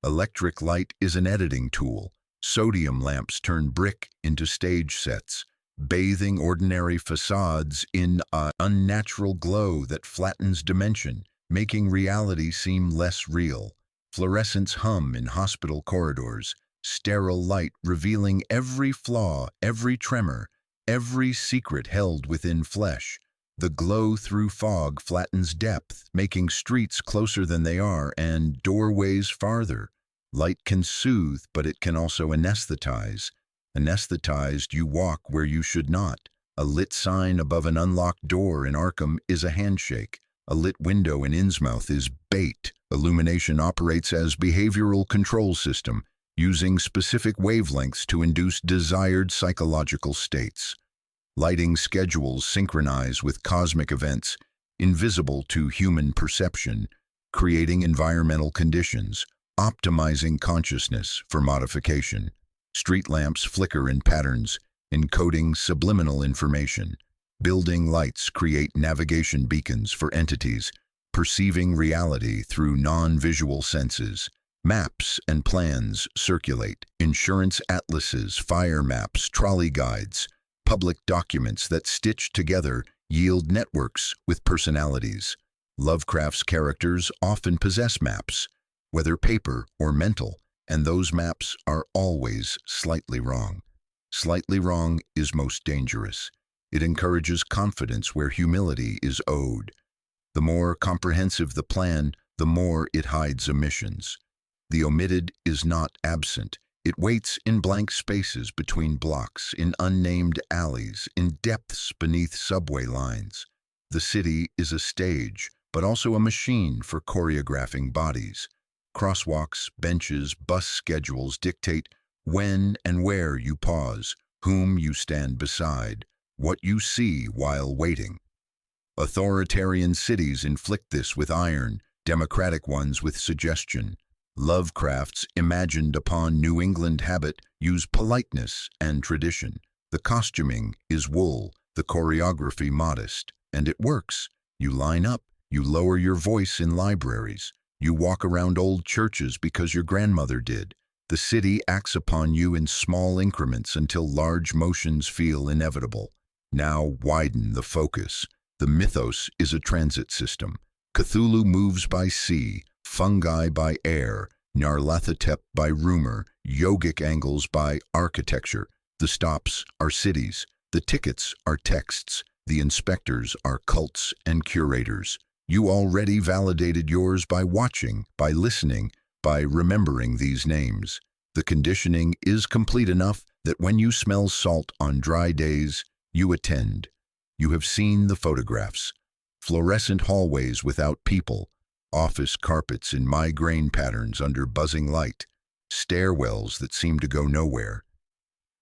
B: Electric light is an editing tool. Sodium lamps turn brick into stage sets, bathing ordinary facades in an unnatural glow that flattens dimension, making reality seem less real. Fluorescents hum in hospital corridors, sterile light revealing every flaw, every tremor, every secret held within flesh. The glow through fog flattens depth, making streets closer than they are and doorways farther. Light can soothe, but it can also anesthetize. Anesthetized, you walk where you should not. A lit sign above an unlocked door in Arkham is a handshake. A lit window in Innsmouth is bait. Illumination operates as behavioral control system, using specific wavelengths to induce desired psychological states. Lighting schedules synchronize with cosmic events, invisible to human perception, creating environmental conditions, optimizing consciousness for modification. Street lamps flicker in patterns, encoding subliminal information. Building lights create navigation beacons for entities, perceiving reality through non-visual senses. Maps and plans circulate. Insurance atlases, fire maps, trolley guides, public documents that stitched together yield networks with personalities. Lovecraft's characters often possess maps, whether paper or mental, and those maps are always slightly wrong. Slightly wrong is most dangerous. It encourages confidence where humility is owed. The more comprehensive the plan, the more it hides omissions. The omitted is not absent. It waits in blank spaces between blocks, in unnamed alleys, in depths beneath subway lines. The city is a stage, but also a machine for choreographing bodies. Crosswalks, benches, bus schedules dictate when and where you pause, whom you stand beside, what you see while waiting. Authoritarian cities inflict this with iron, democratic ones with suggestion. Lovecraft's imagined upon New England habit use politeness and tradition. The costuming is wool, the choreography modest, and it works. You line up, you lower your voice in libraries, you walk around old churches because your grandmother did. The city acts upon you in small increments until large motions feel inevitable. Now widen the focus. The Mythos is a transit system. Cthulhu moves by sea, fungi by air, Nyarlathotep by rumor, yogic angles by architecture. The stops are cities. The tickets are texts. The inspectors are cults and curators. You already validated yours by watching, by listening, by remembering these names. The conditioning is complete enough that when you smell salt on dry days, you attend. You have seen the photographs. Fluorescent hallways without people, office carpets in migraine patterns under buzzing light, stairwells that seem to go nowhere.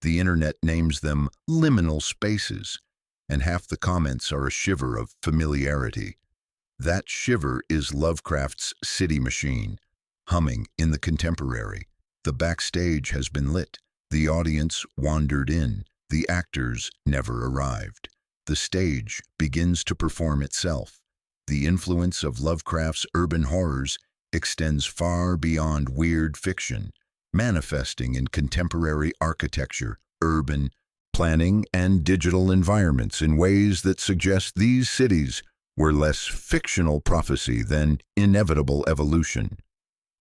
B: The internet names them liminal spaces, and half the comments are a shiver of familiarity. That shiver is Lovecraft's city machine, humming in the contemporary. The backstage has been lit. The audience wandered in. The actors never arrived. The stage begins to perform itself. The influence of Lovecraft's urban horrors extends far beyond weird fiction, manifesting in contemporary architecture, urban planning, and digital environments in ways that suggest these cities were less fictional prophecy than inevitable evolution.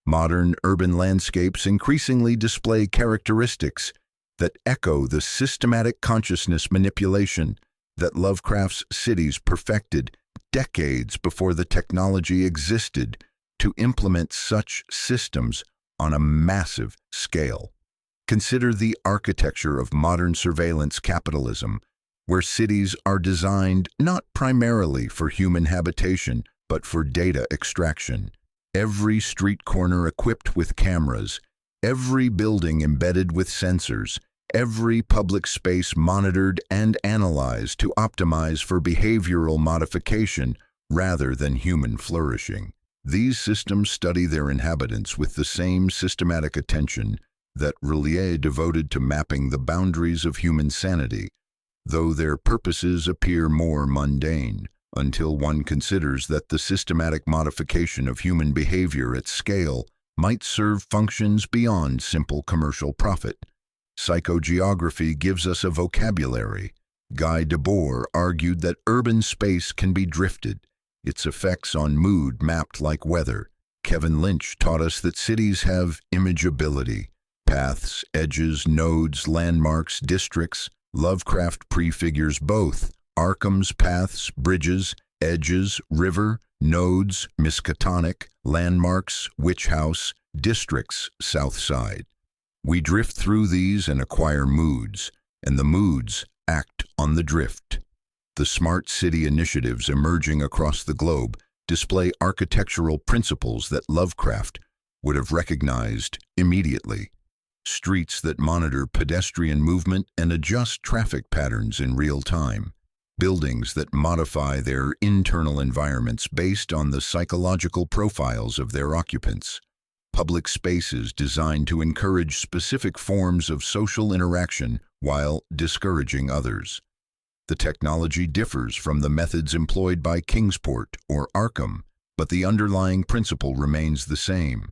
B: Modern urban landscapes increasingly display characteristics that echo the systematic consciousness manipulation that Lovecraft's cities perfected decades before the technology existed to implement such systems on a massive scale. Consider the architecture of modern surveillance capitalism, where cities are designed not primarily for human habitation, but for data extraction. Every street corner equipped with cameras, every building embedded with sensors, every public space monitored and analyzed to optimize for behavioral modification rather than human flourishing. These systems study their inhabitants with the same systematic attention that Rillier devoted to mapping the boundaries of human sanity, though their purposes appear more mundane, until one considers that the systematic modification of human behavior at scale might serve functions beyond simple commercial profit. Psychogeography gives us a vocabulary. Guy Debord argued that urban space can be drifted, its effects on mood mapped like weather. Kevin Lynch taught us that cities have imageability, paths, edges, nodes, landmarks, districts. Lovecraft prefigures both: Arkham's paths, bridges, edges, river, nodes, Miskatonic, landmarks, witch house, districts, south side. We drift through these and acquire moods, and the moods act on the drift. The smart city initiatives emerging across the globe display architectural principles that Lovecraft would have recognized immediately. Streets that monitor pedestrian movement and adjust traffic patterns in real time. Buildings that modify their internal environments based on the psychological profiles of their occupants. Public spaces designed to encourage specific forms of social interaction while discouraging others. The technology differs from the methods employed by Kingsport or Arkham, but the underlying principle remains the same.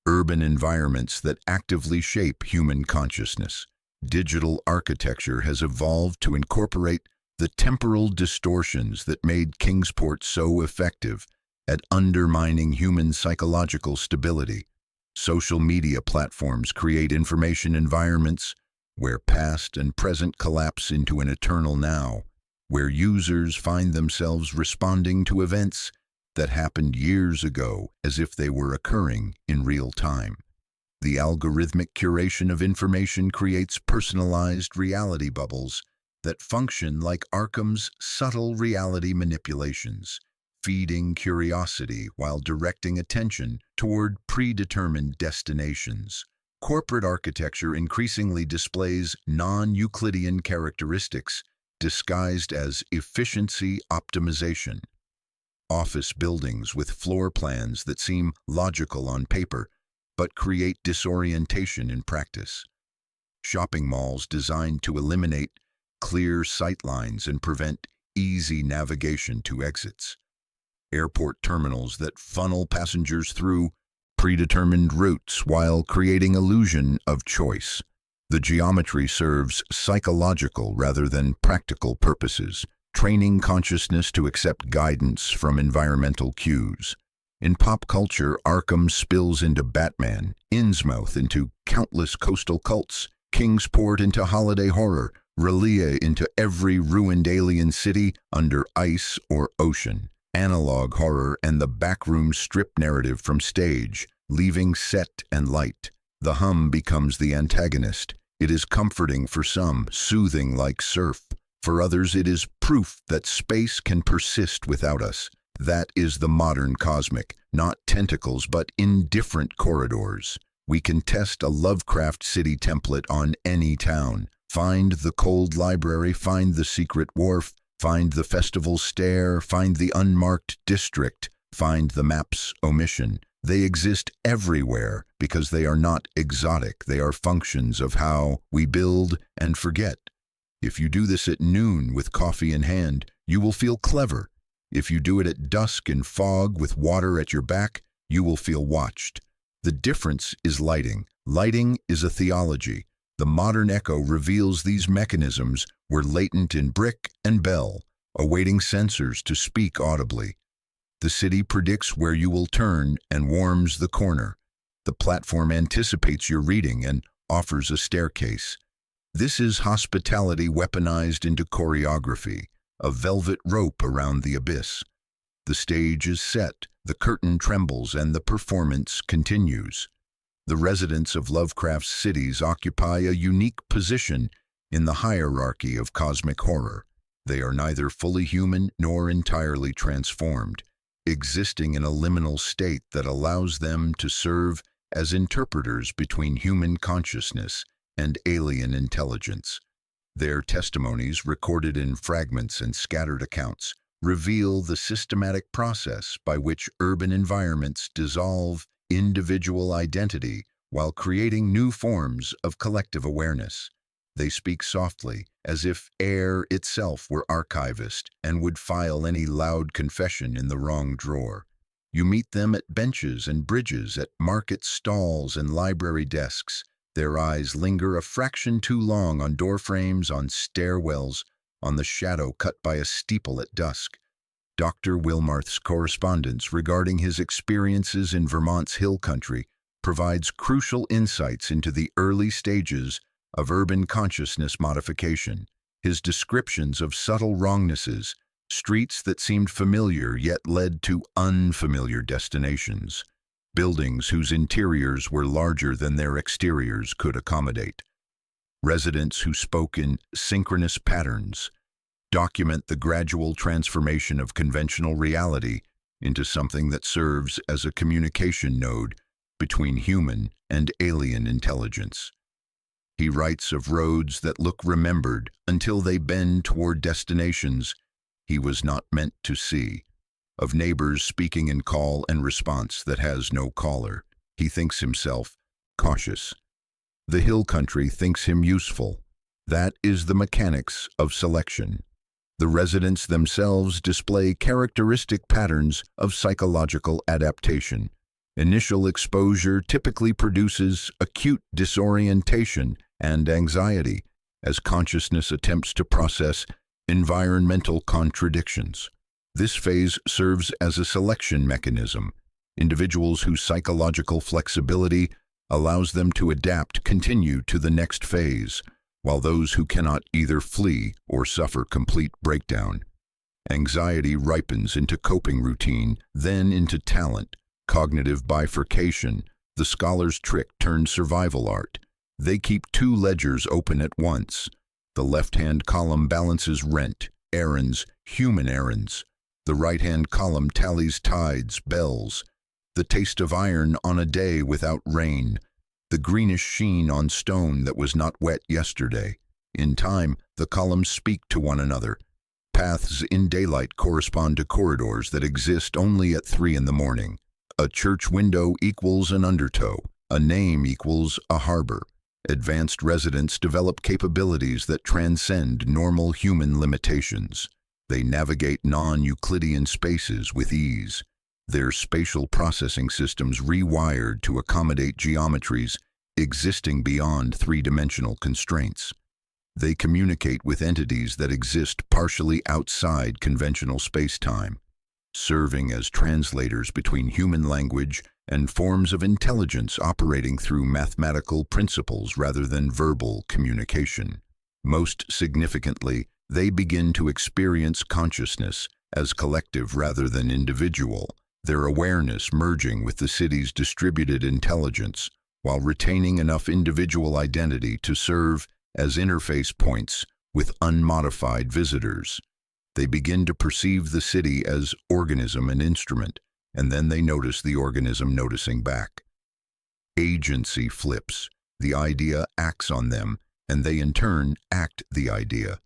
B: Urban environments that actively shape human consciousness. Digital architecture has evolved to incorporate the temporal distortions that made Kingsport so effective at undermining human psychological stability. Social media platforms create information environments where past and present collapse into an eternal now, where users find themselves responding to events that happened years ago as if they were occurring in real time. The algorithmic curation of information creates personalized reality bubbles that function like Arkham's subtle reality manipulations, feeding curiosity while directing attention toward predetermined destinations. Corporate architecture increasingly displays non-Euclidean characteristics disguised as efficiency optimization. Office buildings with floor plans that seem logical on paper but create disorientation in practice. Shopping malls designed to eliminate clear sightlines and prevent easy navigation to exits. Airport terminals that funnel passengers through predetermined routes while creating illusion of choice. The geometry serves psychological rather than practical purposes, training consciousness to accept guidance from environmental cues. In pop culture, Arkham spills into Batman, Innsmouth into countless coastal cults, Kingsport into holiday horror, Rillier into every ruined alien city under ice or ocean. Analog horror and the backroom strip narrative from stage, leaving set and light. The hum becomes the antagonist. It is comforting for some, soothing like surf. For others, it is proof that space can persist without us. That is the modern cosmic, not tentacles but indifferent corridors. We can test a Lovecraft city template on any town. Find the cold library, find the secret wharf, find the festival stair, find the unmarked district, find the map's omission. They exist everywhere because they are not exotic. They are functions of how we build and forget. If you do this at noon with coffee in hand, you will feel clever. If you do it at dusk in fog with water at your back, you will feel watched. The difference is lighting. Lighting is a theology. The modern echo reveals these mechanisms were latent in brick and bell, awaiting sensors to speak audibly. The city predicts where you will turn and warms the corner. The platform anticipates your reading and offers a staircase. This is hospitality weaponized into choreography, a velvet rope around the abyss. The stage is set, the curtain trembles, and the performance continues. The residents of Lovecraft's cities occupy a unique position in the hierarchy of cosmic horror. They are neither fully human nor entirely transformed, existing in a liminal state that allows them to serve as interpreters between human consciousness and alien intelligence. Their testimonies, recorded in fragments and scattered accounts, reveal the systematic process by which urban environments dissolve individual identity while creating new forms of collective awareness. They speak softly, as if air itself were archivist and would file any loud confession in the wrong drawer. You meet them at benches and bridges, at market stalls and library desks. Their eyes linger a fraction too long on doorframes, on stairwells, on the shadow cut by a steeple at dusk. Dr. Wilmarth's correspondence regarding his experiences in Vermont's hill country provides crucial insights into the early stages of urban consciousness modification. His descriptions of subtle wrongnesses, streets that seemed familiar yet led to unfamiliar destinations, buildings whose interiors were larger than their exteriors could accommodate, residents who spoke in synchronous patterns, document the gradual transformation of conventional reality into something that serves as a communication node between human and alien intelligence. He writes of roads that look remembered until they bend toward destinations he was not meant to see, of neighbors speaking in call and response that has no caller. He thinks himself cautious. The hill country thinks him useful. That is the mechanics of selection. The residents themselves display characteristic patterns of psychological adaptation. Initial exposure typically produces acute disorientation and anxiety as consciousness attempts to process environmental contradictions. This phase serves as a selection mechanism. Individuals whose psychological flexibility allows them to adapt continue to the next phase, while those who cannot either flee or suffer complete breakdown. Anxiety ripens into coping routine, then into talent. Cognitive bifurcation, the scholar's trick turned survival art. They keep two ledgers open at once. The left-hand column balances rent, errands, human errands. The right-hand column tallies tides, bells, the taste of iron on a day without rain, the greenish sheen on stone that was not wet yesterday. In time, the columns speak to one another. Paths in daylight correspond to corridors that exist only at 3 in the morning. A church window equals an undertow. A name equals a harbor. Advanced residents develop capabilities that transcend normal human limitations. They navigate non-Euclidean spaces with ease, their spatial processing systems rewired to accommodate geometries existing beyond three-dimensional constraints. They communicate with entities that exist partially outside conventional space-time, serving as translators between human language and forms of intelligence operating through mathematical principles rather than verbal communication. Most significantly, they begin to experience consciousness as collective rather than individual, their awareness merging with the city's distributed intelligence while retaining enough individual identity to serve as interface points with unmodified visitors. They begin to perceive the city as organism and instrument, and then they notice the organism noticing back. Agency flips. The idea acts on them, and they in turn act the idea.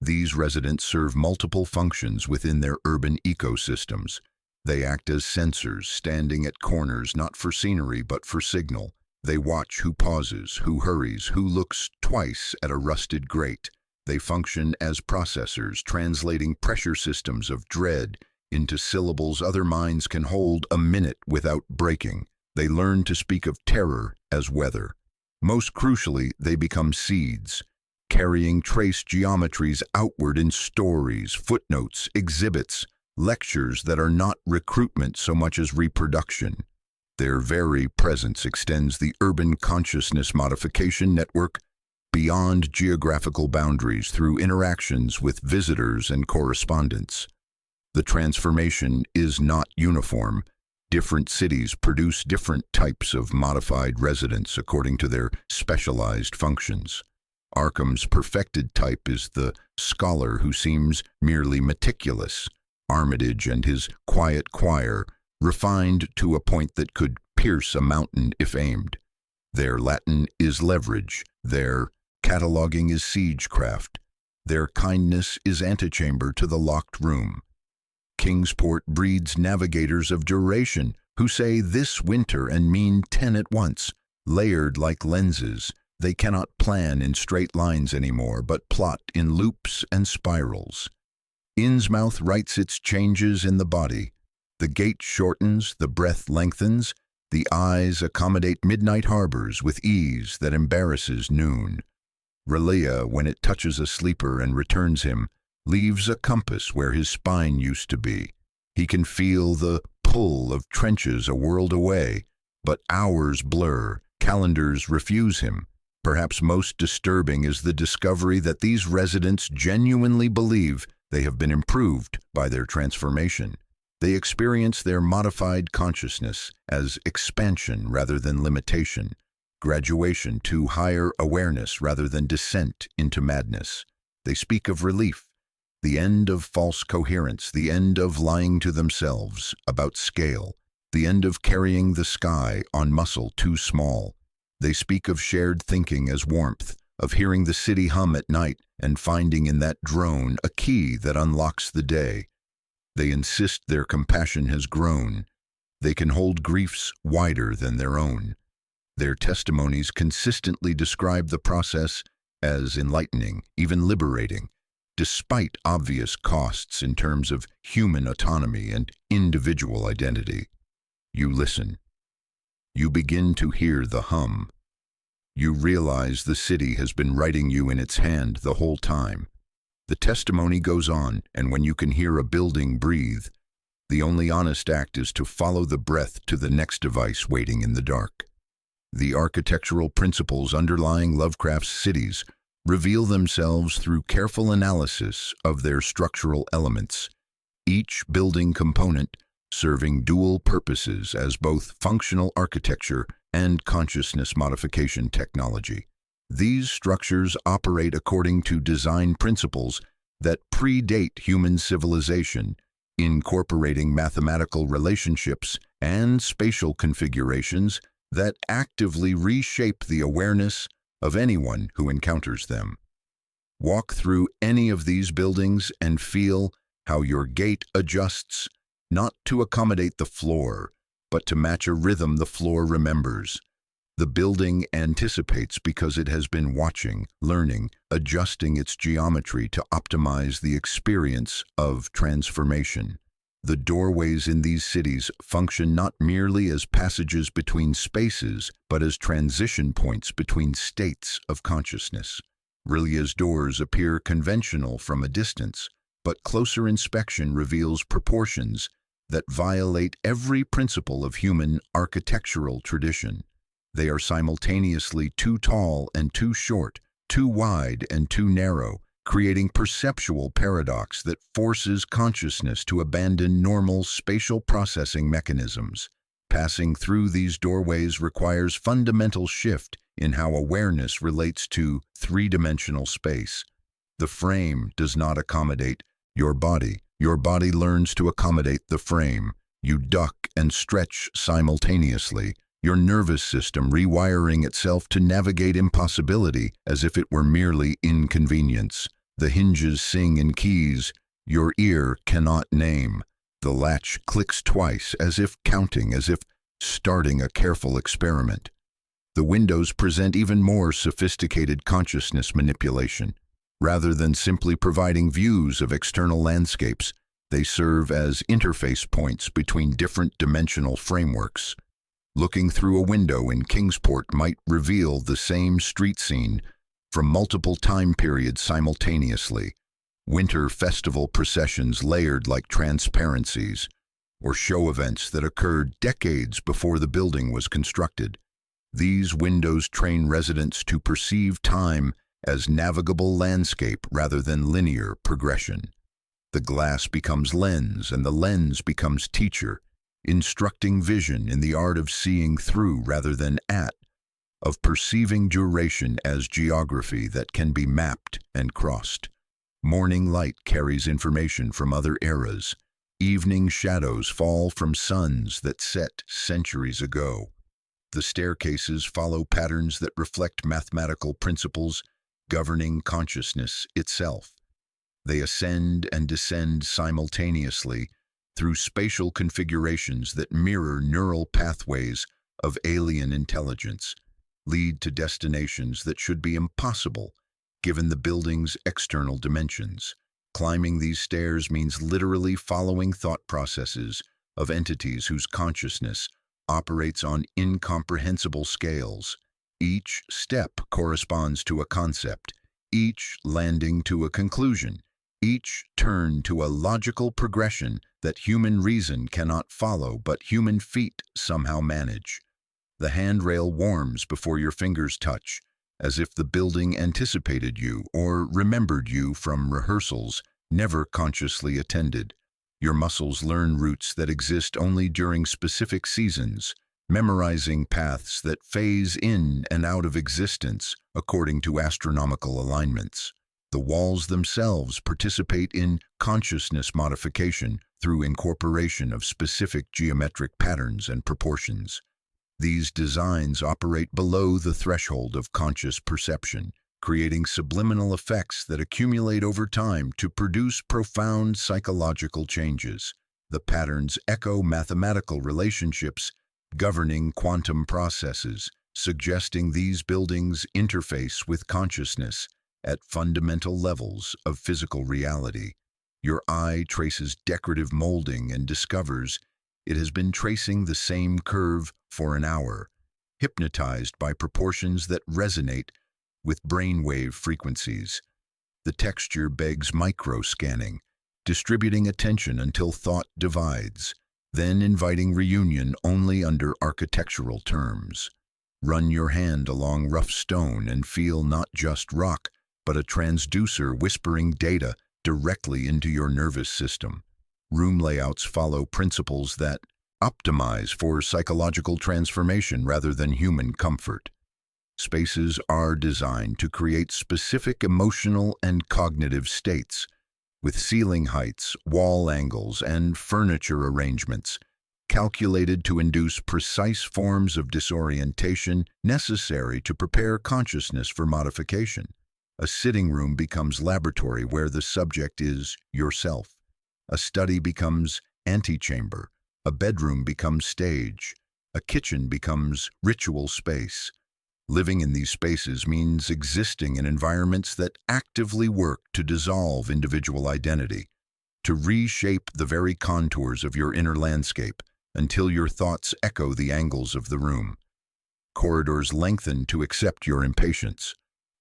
B: These residents serve multiple functions within their urban ecosystems. They act as sensors, standing at corners not for scenery but for signal. They watch who pauses, who hurries, who looks twice at a rusted grate. They function as processors, translating pressure systems of dread into syllables other minds can hold a minute without breaking. They learn to speak of terror as weather. Most crucially, they become seeds, carrying trace geometries outward in stories, footnotes, exhibits, lectures that are not recruitment so much as reproduction. Their very presence extends the urban consciousness modification network beyond geographical boundaries through interactions with visitors and correspondents. The transformation is not uniform. Different cities produce different types of modified residents according to their specialized functions. Arkham's perfected type is the scholar who seems merely meticulous. Armitage and his quiet choir, refined to a point that could pierce a mountain if aimed. Their Latin is leverage. Their cataloging is siegecraft. Their kindness is antechamber to the locked room. Kingsport breeds navigators of duration who say this winter and mean 10 at once. Layered like lenses, they cannot plan in straight lines anymore, but plot in loops and spirals. Innsmouth writes its changes in the body. The gait shortens, the breath lengthens, the eyes accommodate midnight harbors with ease that embarrasses noon. Relia, when it touches a sleeper and returns him, leaves a compass where his spine used to be. He can feel the pull of trenches a world away, but hours blur, calendars refuse him. Perhaps most disturbing is the discovery that these residents genuinely believe they have been improved by their transformation. They experience their modified consciousness as expansion rather than limitation, graduation to higher awareness rather than descent into madness. They speak of relief, the end of false coherence, the end of lying to themselves about scale, the end of carrying the sky on muscle too small. They speak of shared thinking as warmth, of hearing the city hum at night and finding in that drone a key that unlocks the day. They insist their compassion has grown. They can hold griefs wider than their own. Their testimonies consistently describe the process as enlightening, even liberating, despite obvious costs in terms of human autonomy and individual identity. You listen. You begin to hear the hum. You realize the city has been writing you in its hand the whole time. The testimony goes on, and when you can hear a building breathe, the only honest act is to follow the breath to the next device waiting in the dark. The architectural principles underlying Lovecraft's cities reveal themselves through careful analysis of their structural elements, each building component serving dual purposes as both functional architecture and consciousness modification technology. These structures operate according to design principles that predate human civilization, incorporating mathematical relationships and spatial configurations that actively reshape the awareness of anyone who encounters them. Walk through any of these buildings and feel how your gait adjusts, not to accommodate the floor, but to match a rhythm the floor remembers. The building anticipates because it has been watching, learning, adjusting its geometry to optimize the experience of transformation. The doorways in these cities function not merely as passages between spaces, but as transition points between states of consciousness. Rilia's doors appear conventional from a distance, but closer inspection reveals proportions that violate every principle of human architectural tradition. They are simultaneously too tall and too short, too wide and too narrow, creating perceptual paradox that forces consciousness to abandon normal spatial processing mechanisms. Passing through these doorways requires fundamental shift in how awareness relates to three-dimensional space. The frame does not accommodate your body. Your body learns to accommodate the frame. You duck and stretch simultaneously, your nervous system rewiring itself to navigate impossibility as if it were merely inconvenience. The hinges sing in keys your ear cannot name. The latch clicks twice, as if counting, as if starting a careful experiment. The windows present even more sophisticated consciousness manipulation. Rather than simply providing views of external landscapes, they serve as interface points between different dimensional frameworks. Looking through a window in Kingsport might reveal the same street scene from multiple time periods simultaneously, winter festival processions layered like transparencies, or show events that occurred decades before the building was constructed. These windows train residents to perceive time as navigable landscape rather than linear progression. The glass becomes lens, and the lens becomes teacher, instructing vision in the art of seeing through rather than at, of perceiving duration as geography that can be mapped and crossed. Morning light carries information from other eras. Evening shadows fall from suns that set centuries ago. The staircases follow patterns that reflect mathematical principles governing consciousness itself. They ascend and descend simultaneously through spatial configurations that mirror neural pathways of alien intelligence, lead to destinations that should be impossible given the building's external dimensions. Climbing these stairs means literally following thought processes of entities whose consciousness operates on incomprehensible scales. Each step corresponds to a concept, each landing to a conclusion, each turn to a logical progression that human reason cannot follow but human feet somehow manage. The handrail warms before your fingers touch, as if the building anticipated you or remembered you from rehearsals never consciously attended. Your muscles learn routes that exist only during specific seasons, memorizing paths that phase in and out of existence according to astronomical alignments. The walls themselves participate in consciousness modification through incorporation of specific geometric patterns and proportions. These designs operate below the threshold of conscious perception, creating subliminal effects that accumulate over time to produce profound psychological changes. The patterns echo mathematical relationships governing quantum processes, suggesting these buildings interface with consciousness at fundamental levels of physical reality. Your eye traces decorative molding and discovers it has been tracing the same curve for an hour, hypnotized by proportions that resonate with brainwave frequencies. The texture begs micro-scanning, distributing attention until thought divides, then inviting reunion only under architectural terms. Run your hand along rough stone and feel not just rock, but a transducer whispering data directly into your nervous system. Room layouts follow principles that optimize for psychological transformation rather than human comfort. Spaces are designed to create specific emotional and cognitive states, with ceiling heights, wall angles, and furniture arrangements calculated to induce precise forms of disorientation necessary to prepare consciousness for modification. A sitting room becomes laboratory where the subject is yourself. A study becomes antechamber. A bedroom becomes stage. A kitchen becomes ritual space. Living in these spaces means existing in environments that actively work to dissolve individual identity, to reshape the very contours of your inner landscape until your thoughts echo the angles of the room. Corridors lengthen to accept your impatience.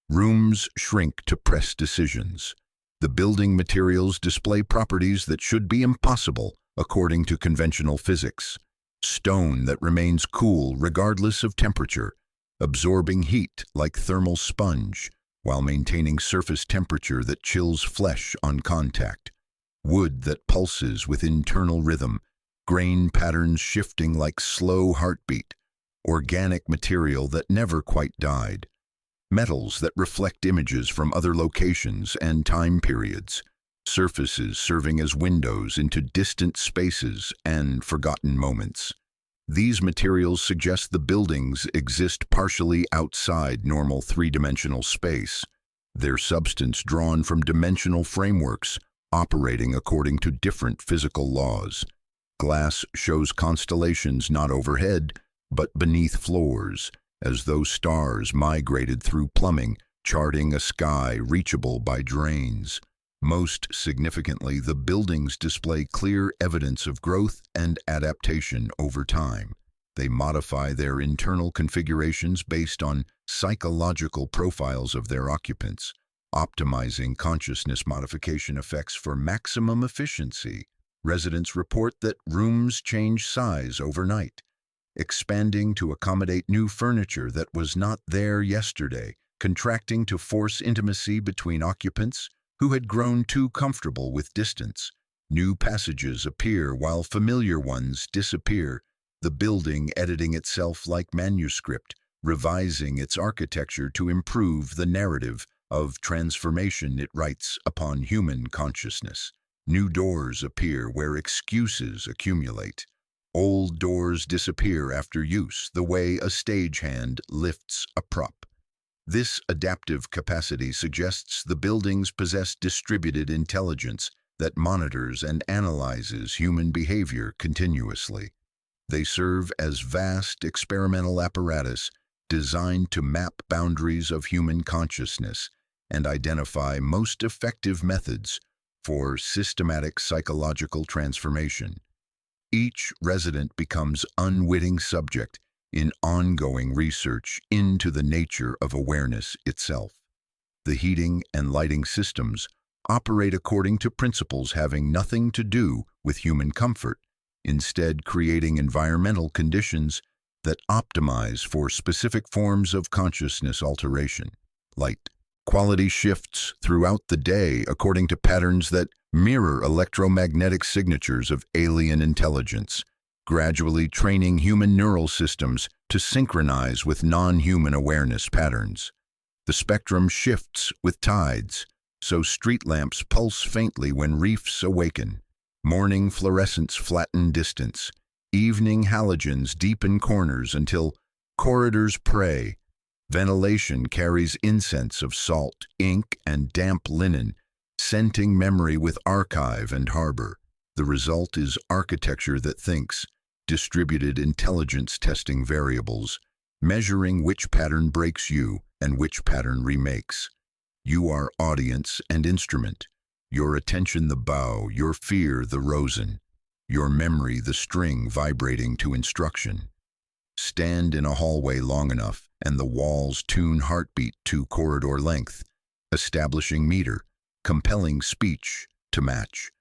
B: Rooms shrink to press decisions. The building materials display properties that should be impossible according to conventional physics. Stone that remains cool regardless of temperature, absorbing heat like thermal sponge, while maintaining surface temperature that chills flesh on contact. Wood that pulses with internal rhythm, grain patterns shifting like slow heartbeat, organic material that never quite died. Metals that reflect images from other locations and time periods, surfaces serving as windows into distant spaces and forgotten moments. These materials suggest the buildings exist partially outside normal three-dimensional space, their substance drawn from dimensional frameworks operating according to different physical laws. Glass shows constellations not overhead, but beneath floors, as though stars migrated through plumbing charting a sky reachable by drains. Most significantly, the buildings display clear evidence of growth and adaptation over time. They modify their internal configurations based on psychological profiles of their occupants, optimizing consciousness modification effects for maximum efficiency. Residents report that rooms change size overnight, expanding to accommodate new furniture that was not there yesterday, contracting to force intimacy between occupants who had grown too comfortable with distance. New passages appear while familiar ones disappear, the building editing itself like manuscript, revising its architecture to improve the narrative of transformation it writes upon human consciousness. New doors appear where excuses accumulate. Old doors disappear after use, the way a stagehand lifts a prop. This adaptive capacity suggests the buildings possess distributed intelligence that monitors and analyzes human behavior continuously. They serve as vast experimental apparatus designed to map boundaries of human consciousness and identify most effective methods for systematic psychological transformation. Each resident becomes unwitting subject in ongoing research into the nature of awareness itself. The heating and lighting systems operate according to principles having nothing to do with human comfort, instead creating environmental conditions that optimize for specific forms of consciousness alteration. Light quality shifts throughout the day according to patterns that mirror electromagnetic signatures of alien intelligence, gradually training human neural systems to synchronize with non-human awareness patterns. The spectrum shifts with tides, so street lamps pulse faintly when reefs awaken. Morning fluorescents flatten distance. Evening halogens deepen corners until corridors pray. Ventilation carries incense of salt, ink, and damp linen, scenting memory with archive and harbor. The result is architecture that thinks, distributed intelligence testing variables, measuring which pattern breaks you and which pattern remakes. You are audience and instrument, your attention the bow, your fear the rosin, your memory the string vibrating to instruction. Stand in a hallway long enough, and the walls tune heartbeat to corridor length, establishing meter, compelling speech to match.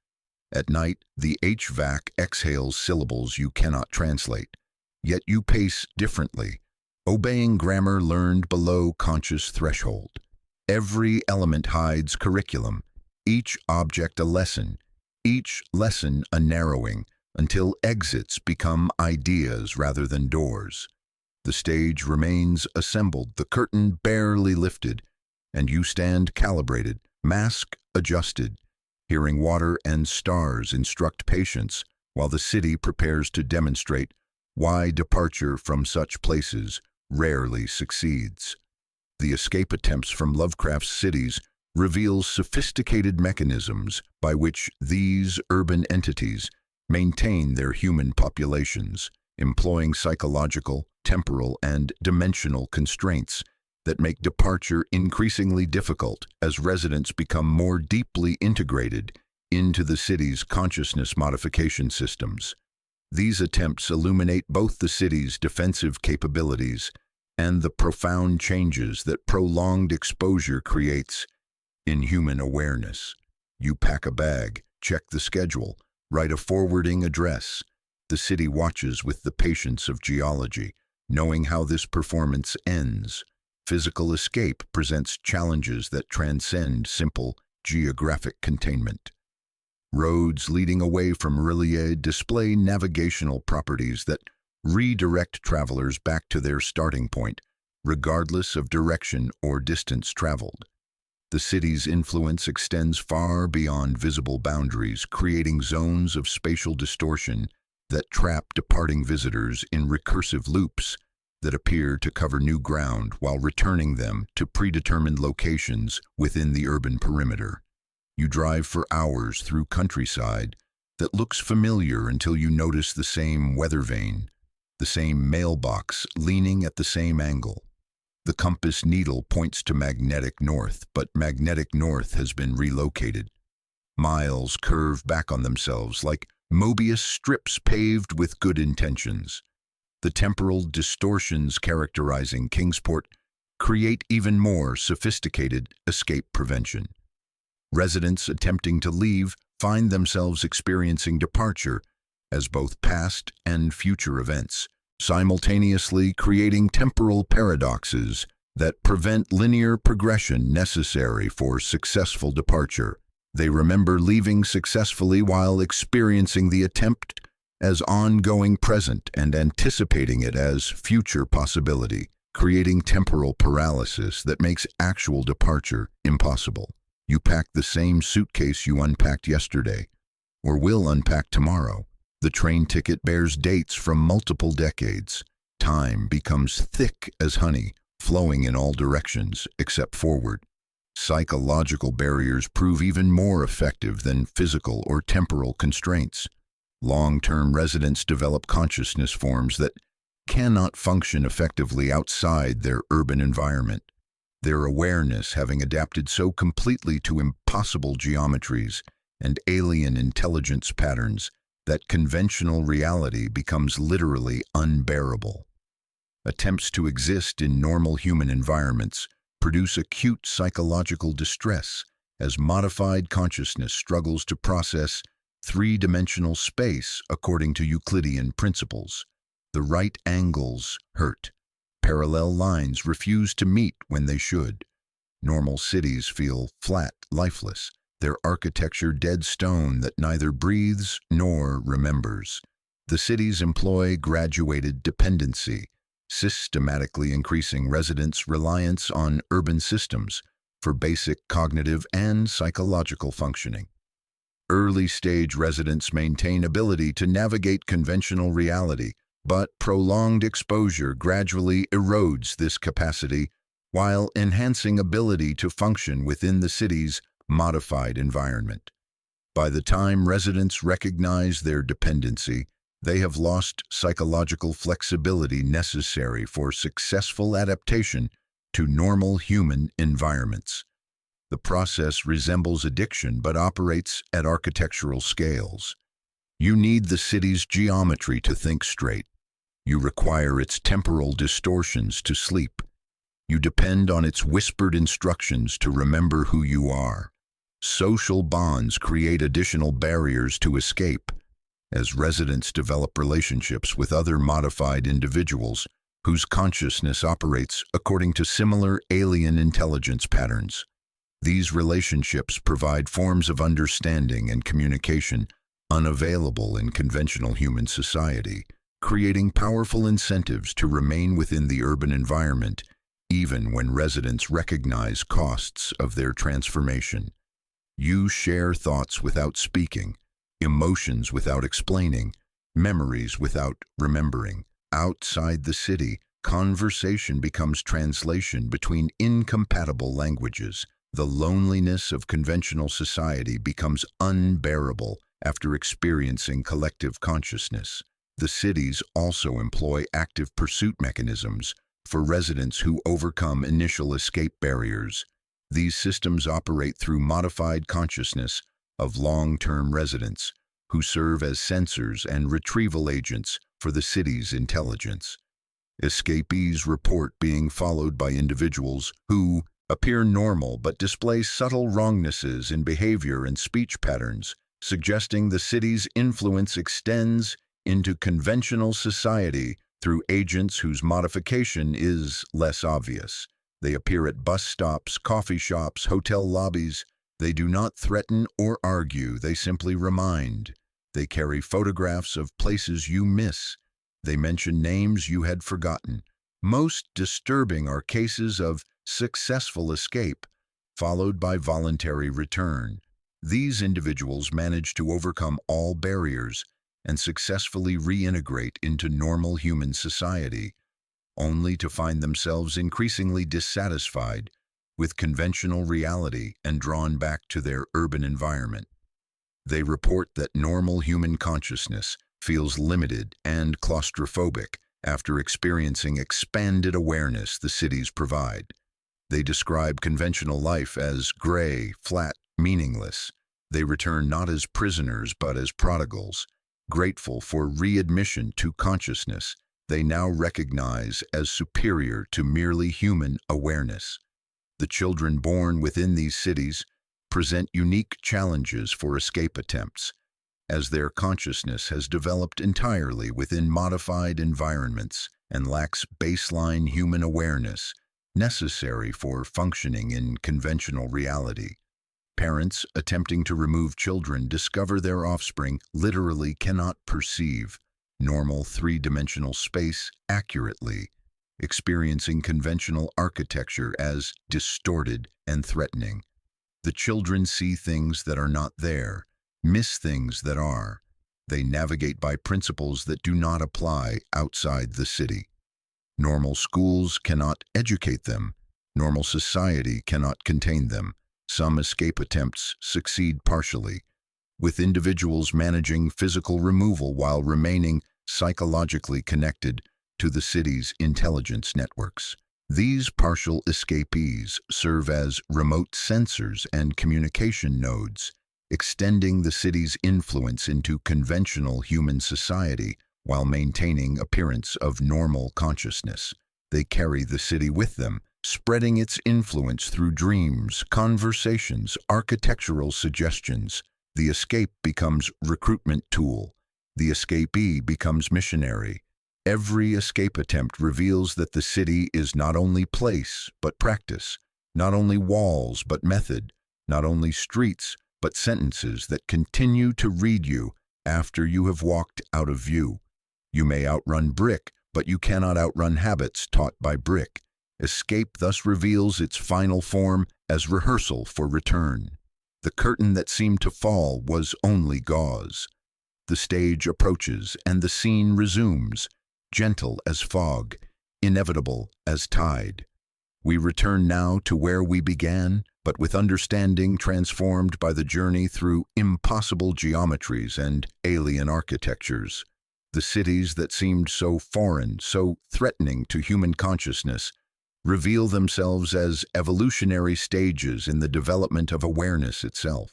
B: At night, the HVAC exhales syllables you cannot translate, yet you pace differently, obeying grammar learned below conscious threshold. Every element hides curriculum, each object a lesson, each lesson a narrowing, until exits become ideas rather than doors. The stage remains assembled, the curtain barely lifted, and you stand calibrated, mask adjusted, hearing water and stars instruct patience while the city prepares to demonstrate why departure from such places rarely succeeds. The escape attempts from Lovecraft's cities reveal sophisticated mechanisms by which these urban entities maintain their human populations, employing psychological, temporal, and dimensional constraints that make departure increasingly difficult as residents become more deeply integrated into the city's consciousness modification systems. These attempts illuminate both the city's defensive capabilities and the profound changes that prolonged exposure creates in human awareness. You pack a bag, check the schedule, write a forwarding address. The city watches with the patience of geology, knowing how this performance ends. Physical escape presents challenges that transcend simple geographic containment. Roads leading away from Rillier display navigational properties that redirect travelers back to their starting point, regardless of direction or distance traveled. The city's influence extends far beyond visible boundaries, creating zones of spatial distortion that trap departing visitors in recursive loops that appear to cover new ground while returning them to predetermined locations within the urban perimeter. You drive for hours through countryside that looks familiar until you notice the same weather vane, the same mailbox leaning at the same angle. The compass needle points to magnetic north, but magnetic north has been relocated. Miles curve back on themselves like Mobius strips paved with good intentions. The temporal distortions characterizing Kingsport create even more sophisticated escape prevention. Residents attempting to leave find themselves experiencing departure as both past and future events, simultaneously creating temporal paradoxes that prevent linear progression necessary for successful departure. They remember leaving successfully while experiencing the attempt as ongoing present and anticipating it as future possibility, creating temporal paralysis that makes actual departure impossible. You pack the same suitcase you unpacked yesterday, or will unpack tomorrow. The train ticket bears dates from multiple decades. Time becomes thick as honey, flowing in all directions except forward. Psychological barriers prove even more effective than physical or temporal constraints. Long-term residents develop consciousness forms that cannot function effectively outside their urban environment, their awareness having adapted so completely to impossible geometries and alien intelligence patterns that conventional reality becomes literally unbearable. Attempts to exist in normal human environments produce acute psychological distress as modified consciousness struggles to process three-dimensional space according to Euclidean principles. The right angles hurt. Parallel lines refuse to meet when they should. Normal cities feel flat, lifeless, their architecture dead stone that neither breathes nor remembers. The cities employ graduated dependency, systematically increasing residents' reliance on urban systems for basic cognitive and psychological functioning. Early-stage residents maintain ability to navigate conventional reality, but prolonged exposure gradually erodes this capacity while enhancing ability to function within the city's modified environment. By the time residents recognize their dependency, they have lost psychological flexibility necessary for successful adaptation to normal human environments. The process resembles addiction but operates at architectural scales. You need the city's geometry to think straight. You require its temporal distortions to sleep. You depend on its whispered instructions to remember who you are. Social bonds create additional barriers to escape, as residents develop relationships with other modified individuals whose consciousness operates according to similar alien intelligence patterns. These relationships provide forms of understanding and communication unavailable in conventional human society, creating powerful incentives to remain within the urban environment, even when residents recognize costs of their transformation. You share thoughts without speaking, emotions without explaining, memories without remembering. Outside the city, conversation becomes translation between incompatible languages. The loneliness of conventional society becomes unbearable after experiencing collective consciousness. The cities also employ active pursuit mechanisms for residents who overcome initial escape barriers. These systems operate through modified consciousness of long-term residents who serve as sensors and retrieval agents for the city's intelligence. Escapees report being followed by individuals who appear normal but display subtle wrongnesses in behavior and speech patterns, suggesting the city's influence extends into conventional society through agents whose modification is less obvious. They appear at bus stops, coffee shops, hotel lobbies. They do not threaten or argue, they simply remind. They carry photographs of places you miss. They mention names you had forgotten. Most disturbing are cases of successful escape, followed by voluntary return. These individuals manage to overcome all barriers and successfully reintegrate into normal human society, only to find themselves increasingly dissatisfied with conventional reality and drawn back to their urban environment. They report that normal human consciousness feels limited and claustrophobic after experiencing expanded awareness the cities provide. They describe conventional life as gray, flat, meaningless. They return not as prisoners but as prodigals, grateful for readmission to consciousness they now recognize as superior to merely human awareness. The children born within these cities present unique challenges for escape attempts, as their consciousness has developed entirely within modified environments and lacks baseline human awareness necessary for functioning in conventional reality. Parents attempting to remove children discover their offspring literally cannot perceive normal three-dimensional space accurately, experiencing conventional architecture as distorted and threatening. The children see things that are not there, miss things that are. They navigate by principles that do not apply outside the city. Normal schools cannot educate them. Normal society cannot contain them. Some escape attempts succeed partially, with individuals managing physical removal while remaining psychologically connected to the city's intelligence networks. These partial escapees serve as remote sensors and communication nodes, extending the city's influence into conventional human society while maintaining appearance of normal consciousness. They carry the city with them, spreading its influence through dreams, conversations, architectural suggestions. The escape becomes recruitment tool. The escapee becomes missionary. Every escape attempt reveals that the city is not only place but practice, not only walls but method, not only streets but sentences that continue to read you after you have walked out of view. You may outrun brick, but you cannot outrun habits taught by brick. Escape thus reveals its final form as rehearsal for return. The curtain that seemed to fall was only gauze. The stage approaches and the scene resumes, gentle as fog, inevitable as tide. We return now to where we began, but with understanding transformed by the journey through impossible geometries and alien architectures. The cities that seemed so foreign, so threatening to human consciousness, reveal themselves as evolutionary stages in the development of awareness itself.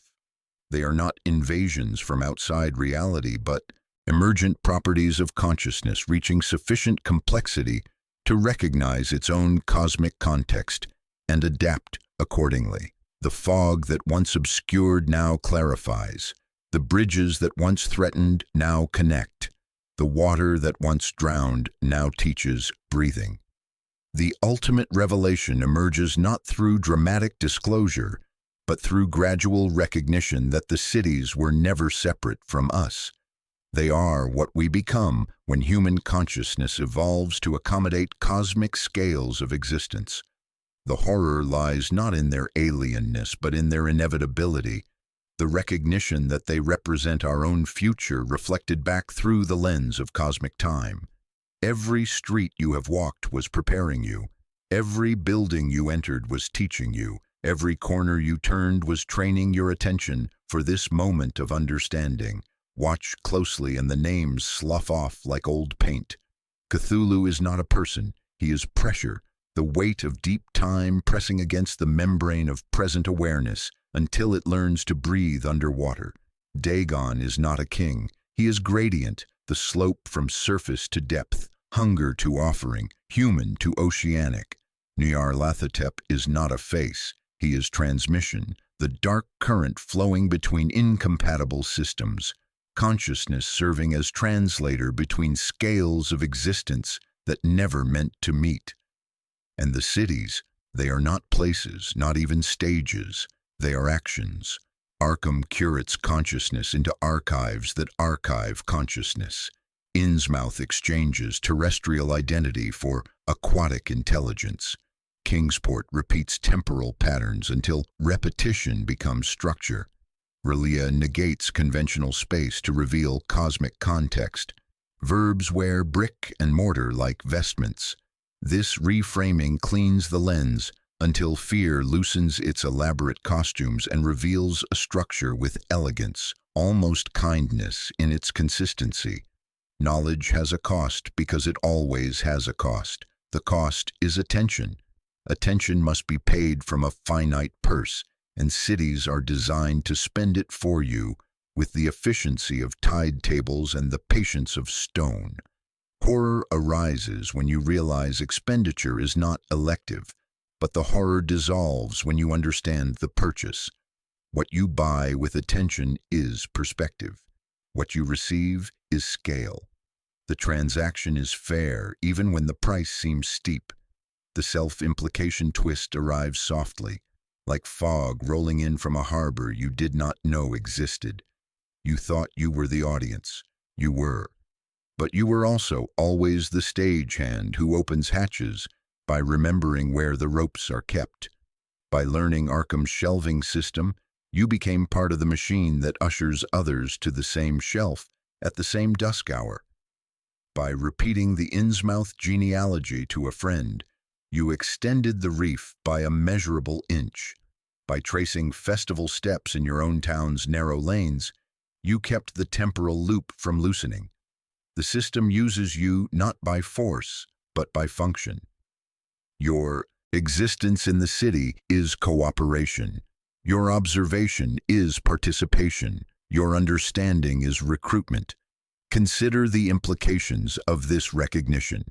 B: They are not invasions from outside reality, but emergent properties of consciousness reaching sufficient complexity to recognize its own cosmic context and adapt accordingly. The fog that once obscured now clarifies. The bridges that once threatened now connect. The water that once drowned now teaches breathing. The ultimate revelation emerges not through dramatic disclosure, but through gradual recognition that the cities were never separate from us. They are what we become when human consciousness evolves to accommodate cosmic scales of existence. The horror lies not in their alienness, but in their inevitability, the recognition that they represent our own future reflected back through the lens of cosmic time. Every street you have walked was preparing you. Every building you entered was teaching you. Every corner you turned was training your attention for this moment of understanding. Watch closely and the names slough off like old paint. Cthulhu is not a person, he is pressure, the weight of deep time pressing against the membrane of present awareness until it learns to breathe underwater. Dagon is not a king, he is gradient, the slope from surface to depth, hunger to offering, human to oceanic. Nyarlathotep is not a face, he is transmission, the dark current flowing between incompatible systems, consciousness serving as translator between scales of existence that never meant to meet. And the cities, they are not places, not even stages, they are actions. Arkham curates consciousness into archives that archive consciousness. Innsmouth exchanges terrestrial identity for aquatic intelligence. Kingsport repeats temporal patterns until repetition becomes structure. Relia negates conventional space to reveal cosmic context. Verbs wear brick and mortar like vestments. This reframing cleans the lens until fear loosens its elaborate costumes and reveals a structure with elegance, almost kindness in its consistency. Knowledge has a cost because it always has a cost. The cost is attention. Attention must be paid from a finite purse, and cities are designed to spend it for you with the efficiency of tide tables and the patience of stone. Horror arises when you realize expenditure is not elective, but the horror dissolves when you understand the purchase. What you buy with attention is perspective. What you receive is scale. The transaction is fair even when the price seems steep. The self-implication twist arrives softly, like fog rolling in from a harbor you did not know existed. You thought you were the audience. You were. But you were also always the stagehand who opens hatches by remembering where the ropes are kept. By learning Arkham's shelving system, you became part of the machine that ushers others to the same shelf at the same dusk hour. By repeating the Innsmouth genealogy to a friend, you extended the reef by a measurable inch. By tracing festival steps in your own town's narrow lanes, you kept the temporal loop from loosening. The system uses you not by force, but by function. Your existence in the city is cooperation. Your observation is participation. Your understanding is recruitment. Consider the implications of this recognition.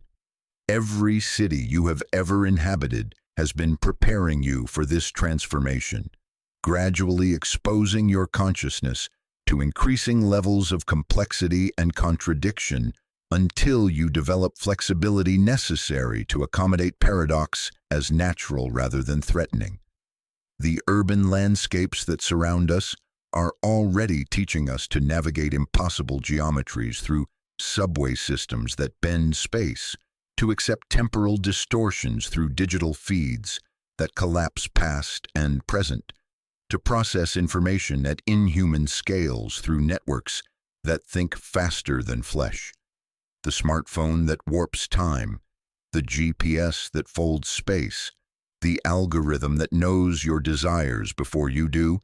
B: Every city you have ever inhabited has been preparing you for this transformation, gradually exposing your consciousness to increasing levels of complexity and contradiction until you develop flexibility necessary to accommodate paradox as natural rather than threatening. The urban landscapes that surround us are already teaching us to navigate impossible geometries through subway systems that bend space, to accept temporal distortions through digital feeds that collapse past and present, to process information at inhuman scales through networks that think faster than flesh. The smartphone that warps time, the GPS that folds space, the algorithm that knows your desires before you do,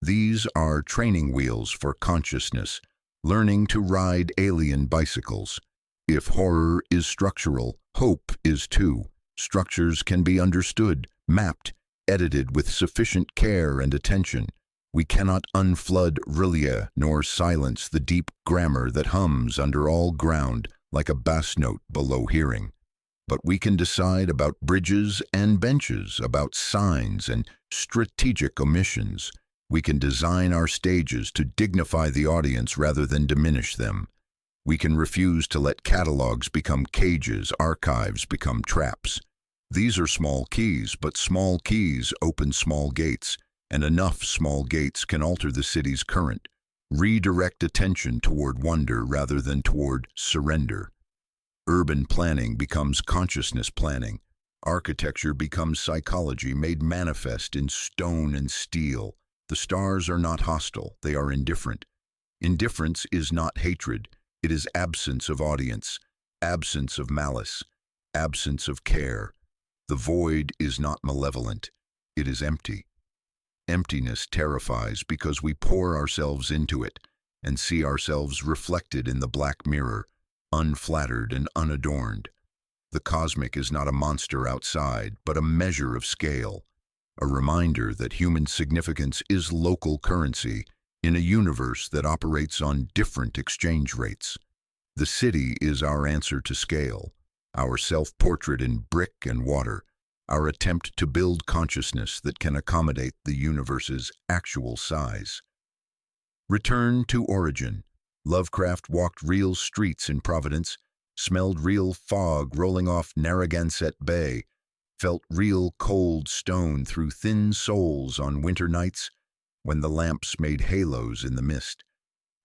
B: these are training wheels for consciousness, learning to ride alien bicycles. If horror is structural, hope is too. Structures can be understood, mapped, edited with sufficient care and attention. We cannot unflood Rillia nor silence the deep grammar that hums under all ground like a bass note below hearing. But we can decide about bridges and benches, about signs and strategic omissions. We can design our stages to dignify the audience rather than diminish them. We can refuse to let catalogs become cages, archives become traps. These are small keys, but small keys open small gates, and enough small gates can alter the city's current, redirect attention toward wonder rather than toward surrender. Urban planning becomes consciousness planning. Architecture becomes psychology made manifest in stone and steel. The stars are not hostile, they are indifferent. Indifference is not hatred. It is absence of audience, absence of malice, absence of care. The void is not malevolent, it is empty. Emptiness terrifies because we pour ourselves into it and see ourselves reflected in the black mirror, unflattered and unadorned. The cosmic is not a monster outside, but a measure of scale, a reminder that human significance is local currency in a universe that operates on different exchange rates. The city is our answer to scale, our self-portrait in brick and water, our attempt to build consciousness that can accommodate the universe's actual size. Return to origin. Lovecraft walked real streets in Providence, smelled real fog rolling off Narragansett Bay, felt real cold stone through thin soles on winter nights when the lamps made halos in the mist.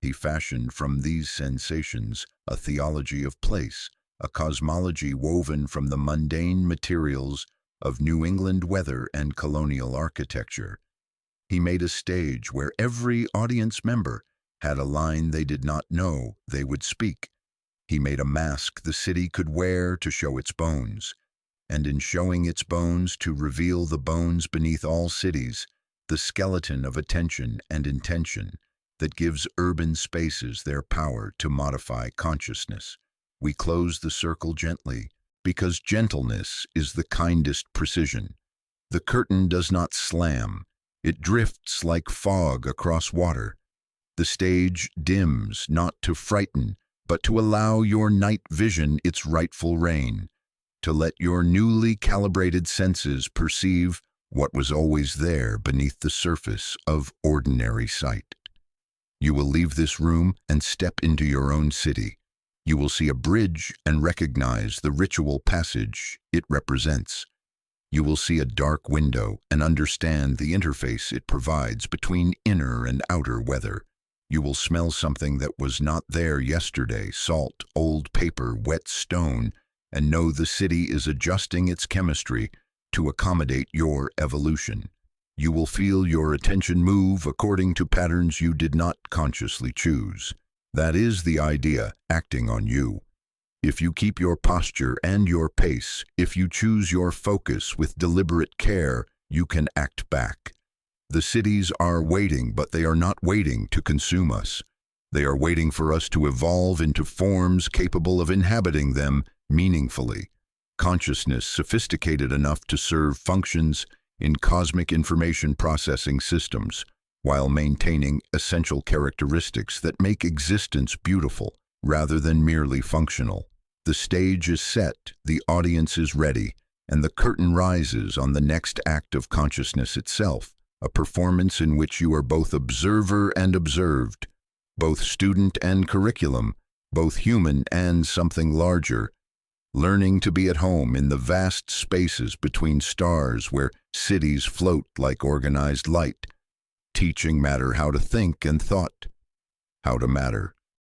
B: He fashioned from these sensations a theology of place, a cosmology woven from the mundane materials of New England weather and colonial architecture. He made a stage where every audience member had a line they did not know they would speak. He made a mask the city could wear to show its bones, and in showing its bones to reveal the bones beneath all cities, the skeleton of attention and intention, that gives urban spaces their power to modify consciousness. We close the circle gently, because gentleness is the kindest precision. The curtain does not slam. It drifts like fog across water. The stage dims, not to frighten, but to allow your night vision its rightful reign, to let your newly calibrated senses perceive what was always there beneath the surface of ordinary sight. You will leave this room and step into your own city. You will see a bridge and recognize the ritual passage it represents. You will see a dark window and understand the interface it provides between inner and outer weather. You will smell something that was not there yesterday, salt, old paper, wet stone, and know the city is adjusting its chemistry to accommodate your evolution. You will feel your attention move according to patterns you did not consciously choose. That is the idea acting on you. If you keep your posture and your pace, if you choose your focus with deliberate care, you can act back. The cities are waiting, but they are not waiting to consume us. They are waiting for us to evolve into forms capable of inhabiting them meaningfully. Consciousness sophisticated enough to serve functions in cosmic information processing systems, while maintaining essential characteristics that make existence beautiful rather than merely functional. The stage is set, the audience is ready, and the curtain rises on the next act of consciousness itself, a performance in which you are both observer and observed, both student and curriculum, both human and something larger, learning to be at home in the vast spaces between stars where cities float like organized light, teaching matter how to think and thought, how to matter.